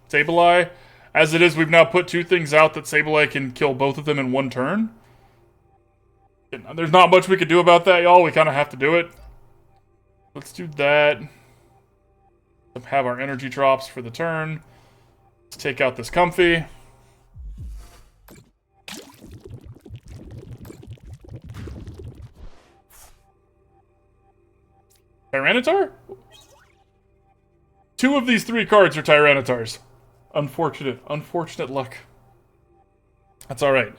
Sableye. As it is, we've now put 2 things out that Sableye can kill both of them in 1 turn. There's not much we could do about that, y'all. We kind of have to do it. Let's do that. Let's have our energy drops for the turn. Let's take out this Comfy. Tyranitar? 2 of these 3 cards are Tyranitars. Unfortunate. Unfortunate luck. That's alright.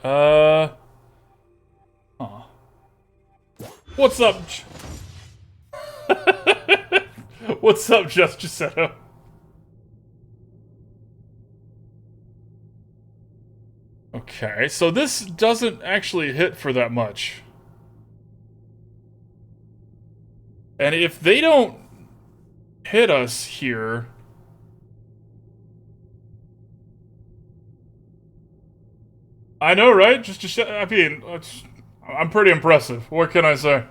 What's up? What's up, Just Giusetto? Okay, so this doesn't actually hit for that much. And if they don't hit us here... I know, right? I mean, I'm pretty impressive. What can I say?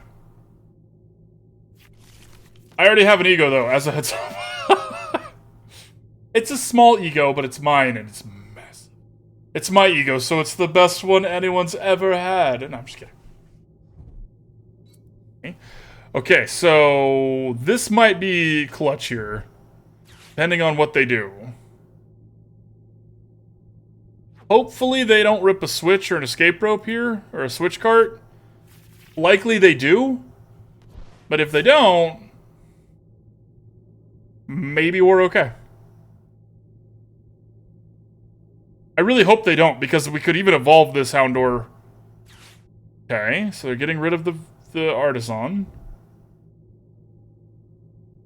I already have an ego, though, as a heads up. It's a small ego, but it's mine, and it's massive. It's my ego, so it's the best one anyone's ever had. No, I'm just kidding. Okay, so this might be clutch here, depending on what they do. Hopefully they don't rip a switch or an escape rope here, or a switch cart. Likely they do, but if they don't, maybe we're okay. I really hope they don't, because we could even evolve this Houndour. Okay, so they're getting rid of the Artisan.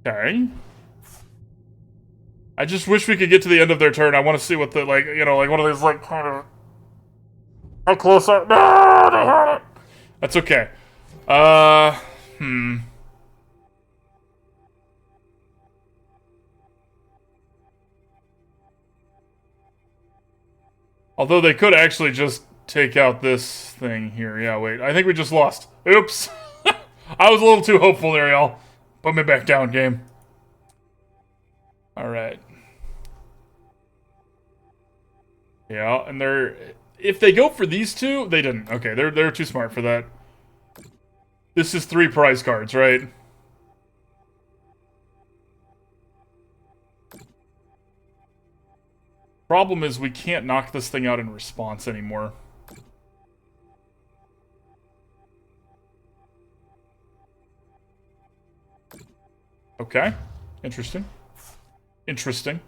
Okay. I just wish we could get to the end of their turn. I want to see what the, like, you know, like one of these, like, kind of... How close are... No, they had it! That's okay. Although they could actually just take out this thing here. Yeah, wait. I think we just lost. Oops. I was a little too hopeful there, y'all. Put me back down, game. Alright. Yeah, and they're... If they go for these two... They didn't. Okay, they're too smart for that. This is 3 prize cards, right? Problem is we can't knock this thing out in response anymore. Okay. Interesting. Interesting.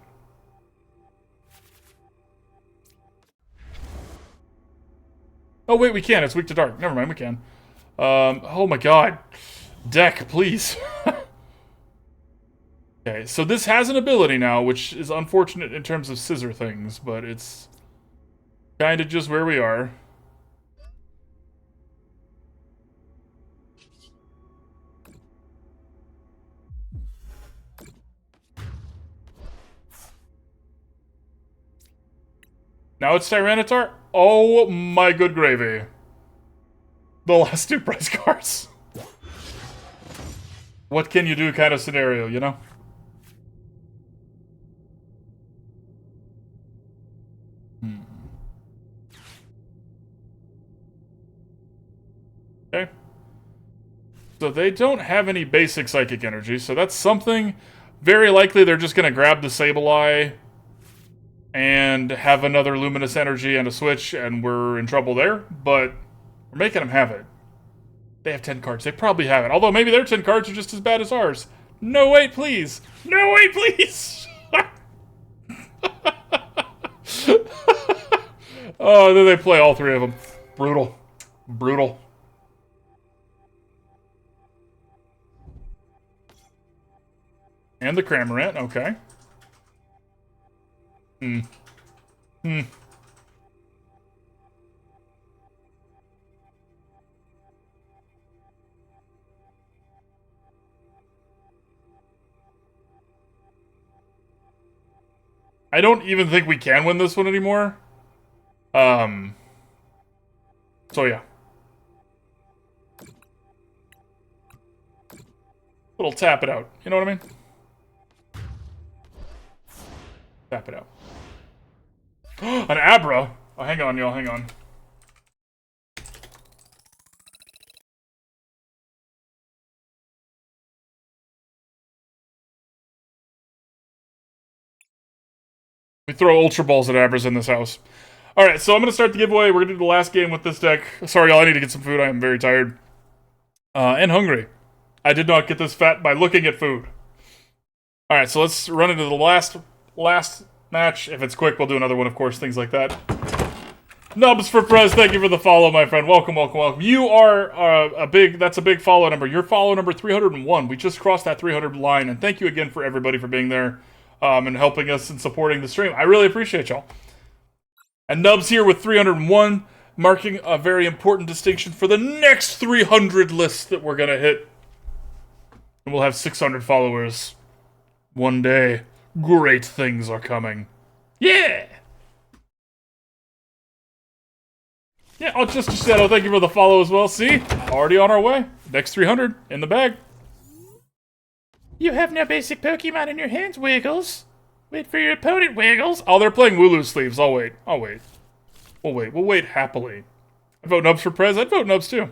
Oh, wait, we can. It's weak to dark. Never mind, we can. Oh my god. Deck, please. Okay, so this has an ability now, which is unfortunate in terms of scissor things, but it's kind of just where we are. Now it's Tyranitar? Oh my good gravy. The last 2 prize cards. What can you do kind of scenario, you know? Okay. So they don't have any basic psychic energy, so that's something. Very likely they're just going to grab the Sableye and have another luminous energy and a switch, and we're in trouble there, but we're making them have it. They have 10 cards. They probably have it. Although maybe their 10 cards are just as bad as ours. No, wait, please. No, wait, please. Oh, then they play all 3 of them. Brutal. Brutal. And the Cramorant, okay. I don't even think we can win this one anymore. So yeah. Little tap it out. You know what I mean? Tap it out. An Abra? Oh, hang on, y'all, hang on. We throw Ultra Balls at Abras in this house. Alright, so I'm going to start the giveaway. We're going to do the last game with this deck. Sorry, y'all, I need to get some food. I am very tired. And hungry. I did not get this fat by looking at food. Alright, so let's run into the last match. If it's quick, we'll do another one, of course, things like that. Nubs for Prez, thank you for the follow, my friend. Welcome, welcome, welcome. You are that's a big follow number. Your follow number 301. We just crossed that 300 line, and thank you again for everybody for being there and helping us and supporting the stream. I really appreciate y'all. And Nubs here with 301, marking a very important distinction for the next 300 list that we're going to hit. And we'll have 600 followers. One day, great things are coming. Yeah! Yeah, I'll just said, oh, thank you for the follow as well. See? Already on our way. Next 300 in the bag. You have no basic Pokemon in your hands, Wiggles. Wait for your opponent, Wiggles. Oh, they're playing Wooloo sleeves. I'll wait. I'll wait. We'll wait. We'll wait happily. I vote Nubs for Prez. I'd vote Nubs too.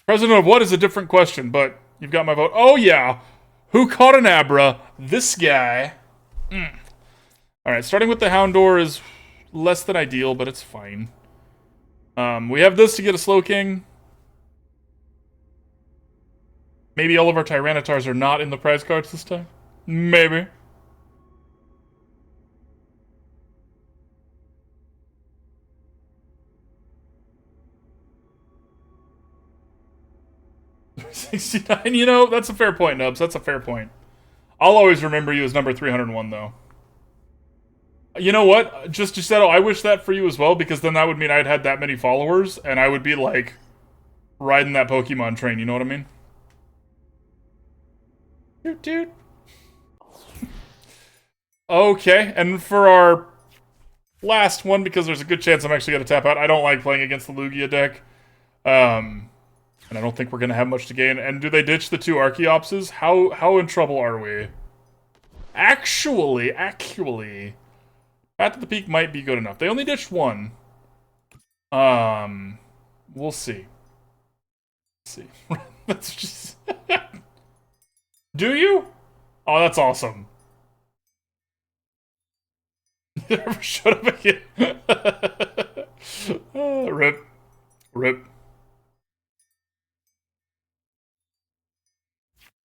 President of what is a different question, but you've got my vote. Oh, yeah. Who caught an Abra? This guy. Alright, starting with the Houndour is less than ideal, but it's fine. We have this to get a Slowking. Maybe all of our Tyranitars are not in the prize cards this time. Maybe. $69, you know, that's a fair point, Nubs. That's a fair point. I'll always remember you as number 301, though. You know what? Just said, oh, I wish that for you as well, because then that would mean I'd had that many followers, and I would be, like, riding that Pokemon train, you know what I mean? Dude. Okay, and for our last one, because there's a good chance I'm actually going to tap out, I don't like playing against the Lugia deck. And I don't think we're going to have much to gain. And do they ditch the 2 Archeopses? How in trouble are we? Actually, Path to the Peak might be good enough. They only ditched 1. We'll see. Let's see. That's just... Do you? Oh, that's awesome. Never showed up again. Rip.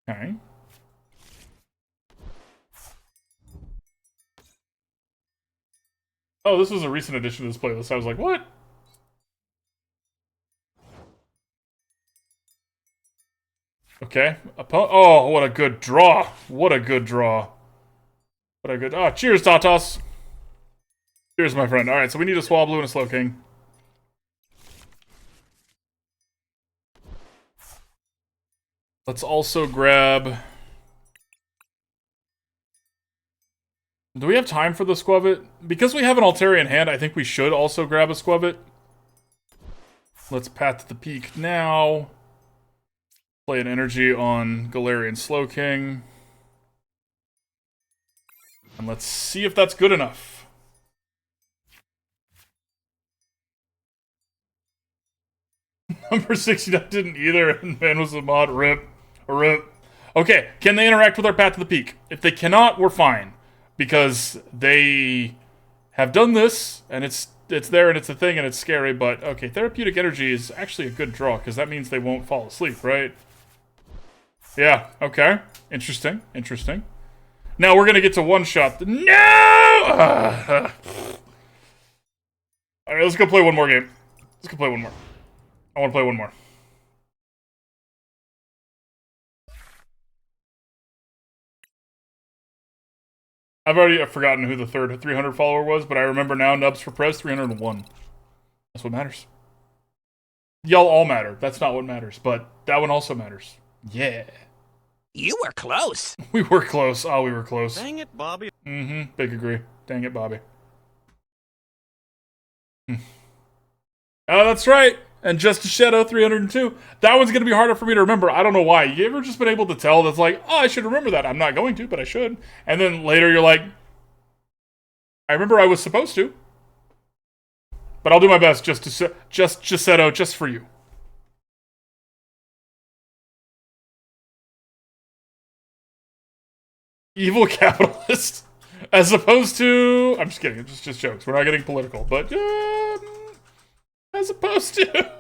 Okay. Oh, this was a recent addition to this playlist. I was like, what? Okay. Oh, what a good draw. What a good... Oh, cheers, Tatas. Cheers, my friend. Alright, so we need a Swablu and a Slowking. Let's also grab... Do we have time for the Skwovet? Because we have an Altaria in hand, I think we should also grab a Skwovet. Let's Path to the Peak now. Play an energy on Galarian Slowking. And let's see if that's good enough. Number 69 didn't either, and man was a mod. Rip. Okay, can they interact with our Path to the Peak? If they cannot, we're fine. Because they have done this, and it's there, and it's a thing, and it's scary, but okay, Therapeutic Energy is actually a good draw, because that means they won't fall asleep, right? Yeah, okay. Interesting. Now we're gonna get to one-shot. No! Alright, let's go play one more game. I want to play one more. I've already forgotten who the third 300 follower was, but I remember now. Nubs for Prez, 301. That's what matters. Y'all all matter. That's not what matters, but that one also matters. Yeah. You were close. We were close. Oh, we were close. Dang it, Bobby. Big agree. Dang it, Bobby. Oh, that's right. And Just a Shadow, 302. That one's going to be harder for me to remember. I don't know why. You ever just been able to tell that's like, oh, I should remember that. I'm not going to, but I should. And then later you're like, I remember I was supposed to. But I'll do my best just Gisetto, just for you. Evil capitalist. As opposed to... I'm just kidding. It's just jokes. We're not getting political. But... as opposed to...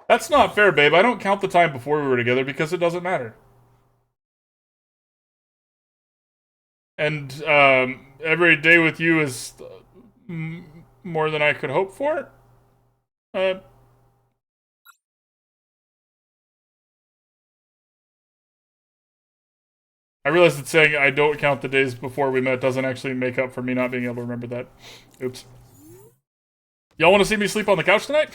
That's not fair, babe. I don't count the time before we were together because it doesn't matter. And every day with you is more than I could hope for. I realize that saying I don't count the days before we met doesn't actually make up for me not being able to remember that. Oops. Y'all want to see me sleep on the couch tonight?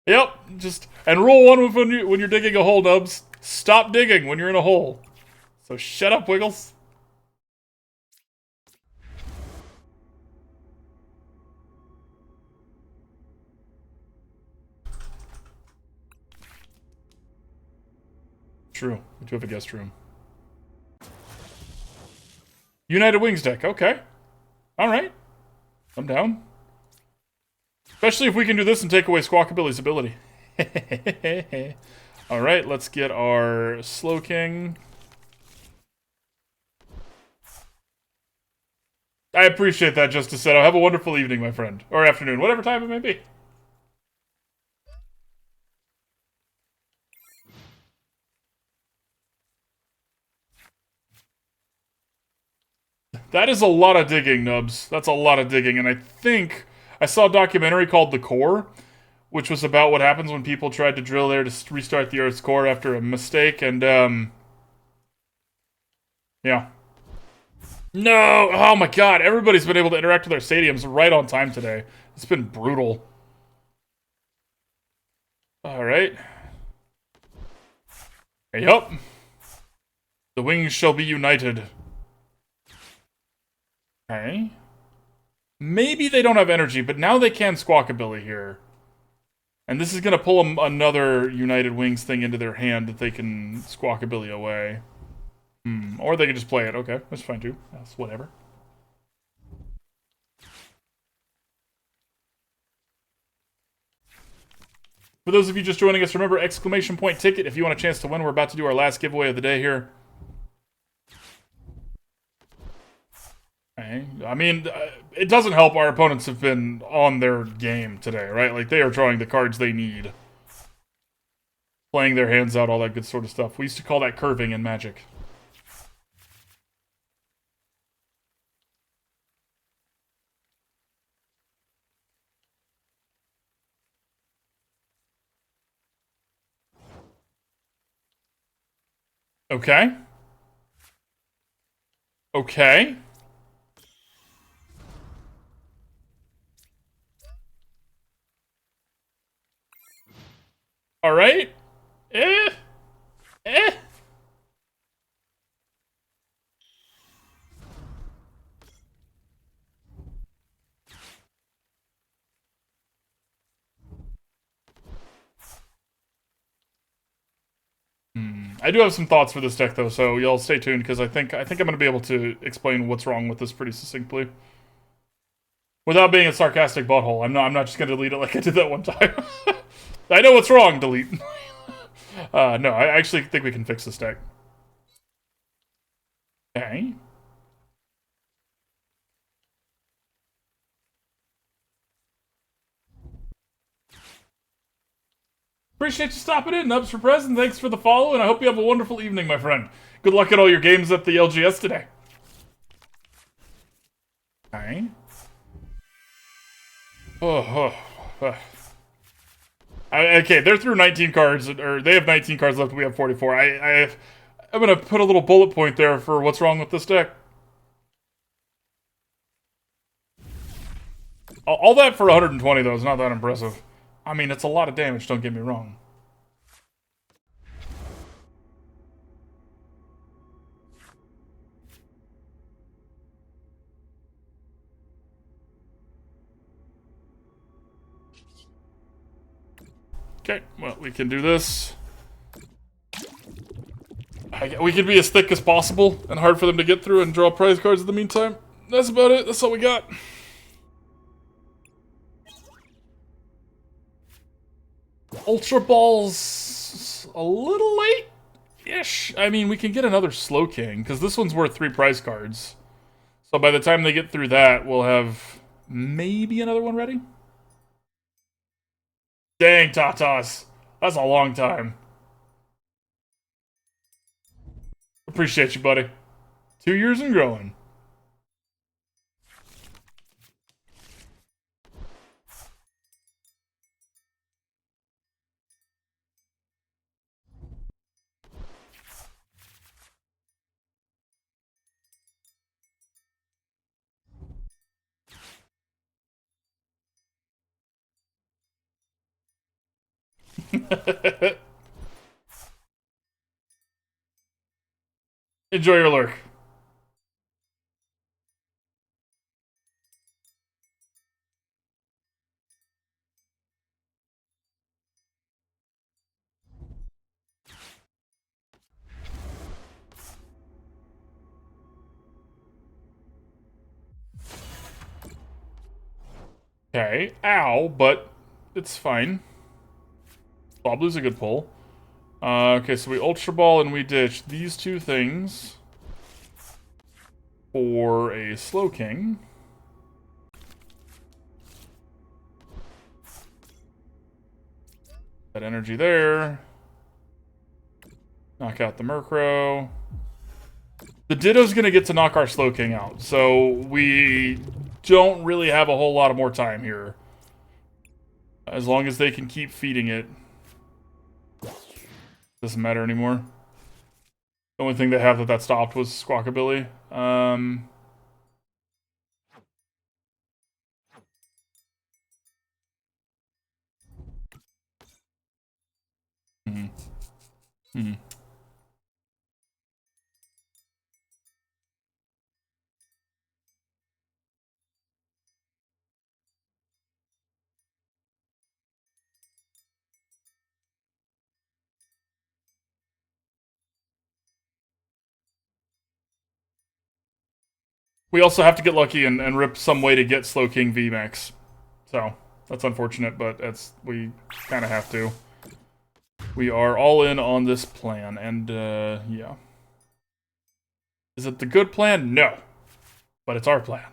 Yep, and rule one when you're digging a hole, Nubs. Stop digging when you're in a hole. So shut up, Wiggles. True. We do have a guest room. United Wings deck. Okay. Alright. I'm down. Especially if we can do this and take away Squawkabilly's ability. Alright, let's get our Slowking. I appreciate that, Justice Seto. Have a wonderful evening, my friend. Or afternoon, whatever time it may be. That is a lot of digging, Nubs. That's a lot of digging, and I think I saw a documentary called The Core, which was about what happens when people tried to drill there to restart the Earth's core after a mistake, and, yeah. No! Oh my god, everybody's been able to interact with our stadiums right on time today. It's been brutal. Alright. Yup. The wings shall be united. Okay. Maybe they don't have energy, but now they can Squawkabilly here. And this is going to pull another United Wings thing into their hand that they can Squawkabilly away. Or they can just play it. Okay, that's fine too. That's whatever. For those of you just joining us, remember exclamation point ticket if you want a chance to win. We're about to do our last giveaway of the day here. Okay. I mean, it doesn't help our opponents have been on their game today, right? Like, they are drawing the cards they need. Playing their hands out, all that good sort of stuff. We used to call that curving in Magic. Okay. Okay. Alright. Eh. Eh. I do have some thoughts for this deck, though, so y'all stay tuned, because I think I'm going to be able to explain what's wrong with this pretty succinctly. Without being a sarcastic butthole. I'm not just going to delete it like I did that one time. I know what's wrong, delete. No, I actually think we can fix this deck. Okay. Appreciate you stopping in, Nubs for present. Thanks for the follow, and I hope you have a wonderful evening, my friend. Good luck at all your games at the LGS today. Okay. Okay, they're through 19 cards, or they have 19 cards left, we have 44. I'm gonna put a little bullet point there for what's wrong with this deck. All that for 120, though, is not that impressive. I mean, it's a lot of damage, don't get me wrong. Okay, well, we can do this. We can be as thick as possible and hard for them to get through and draw prize cards in the meantime. That's about it. That's all we got. Ultra Ball's a little late-ish. I mean, we can get another Slowking, because this one's worth 3 prize cards. So by the time they get through that, we'll have maybe another one ready? Dang, Tatas. That's a long time. Appreciate you, buddy. 2 years and growing. Enjoy your lurk. Okay, ow, but it's fine. Swablu's a good pull. Okay, so we Ultra Ball and we ditch these two things for a Slowking. That energy there. Knock out the Murkrow. The Ditto's gonna get to knock our Slowking out, so we don't really have a whole lot of more time here. As long as they can keep feeding it. Doesn't matter anymore. The only thing they have that stopped was Squawkabilly. We also have to get lucky and rip some way to get Slowking VMAX. So, that's unfortunate, but we kind of have to. We are all in on this plan, and, yeah. Is it the good plan? No. But it's our plan.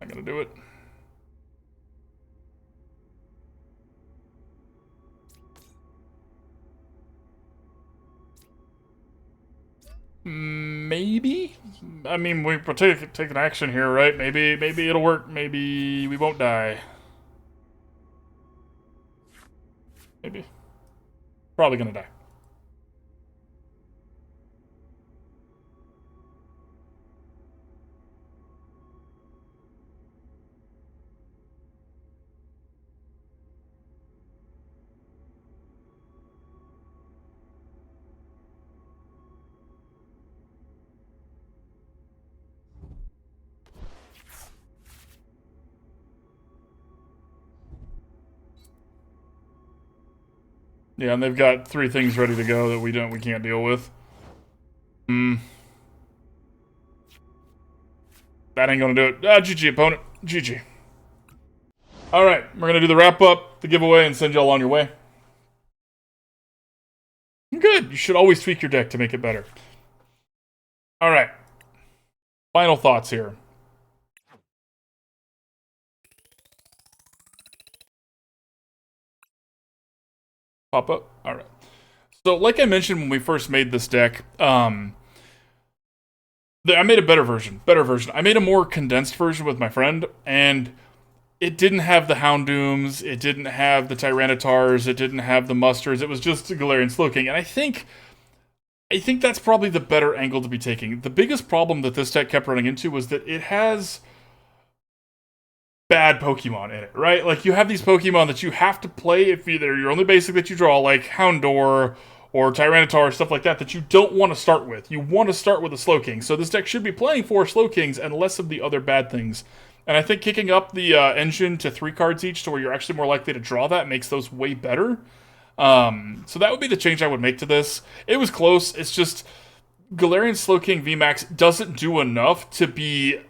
I'm gonna do it. Maybe? I mean, we're taking action here, right? Maybe it'll work. Maybe we won't die. Maybe. Probably gonna die. Yeah, and they've got 3 things ready to go that we can't deal with. That ain't gonna do it. GG, opponent. GG. Alright, we're gonna do the wrap-up, the giveaway, and send y'all on your way. Good. You should always tweak your deck to make it better. Alright. Final thoughts here. Pop up? Alright. So, like I mentioned when we first made this deck, I made a better version. I made a more condensed version with my friend, and it didn't have the Houndooms, it didn't have the Tyranitars, it didn't have the Mustards, it was just a Galarian Slowking, and I think that's probably the better angle to be taking. The biggest problem that this deck kept running into was that it has bad Pokemon in it, right? Like, you have these Pokemon that you have to play if either your only basic that you draw, like Houndour or Tyranitar, stuff like that you don't want to start with. You want to start with a Slowking. So this deck should be playing 4 Slowkings and less of the other bad things. And I think kicking up the engine to 3 cards each to where you're actually more likely to draw that makes those way better. So that would be the change I would make to this. It was close. It's just Galarian Slowking VMAX doesn't do enough to be...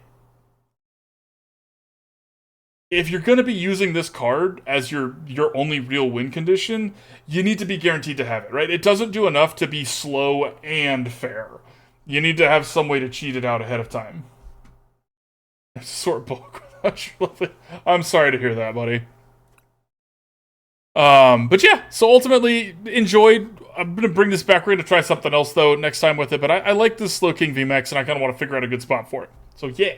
If you're going to be using this card as your only real win condition, you need to be guaranteed to have it, right? It doesn't do enough to be slow and fair. You need to have some way to cheat it out ahead of time. Sort bulk. I'm sorry to hear that, buddy. But yeah, so ultimately, enjoyed. I'm going to bring this back. We're going to try something else, though, next time with it. But I like this Slowking VMAX, and I kind of want to figure out a good spot for it. So yeah.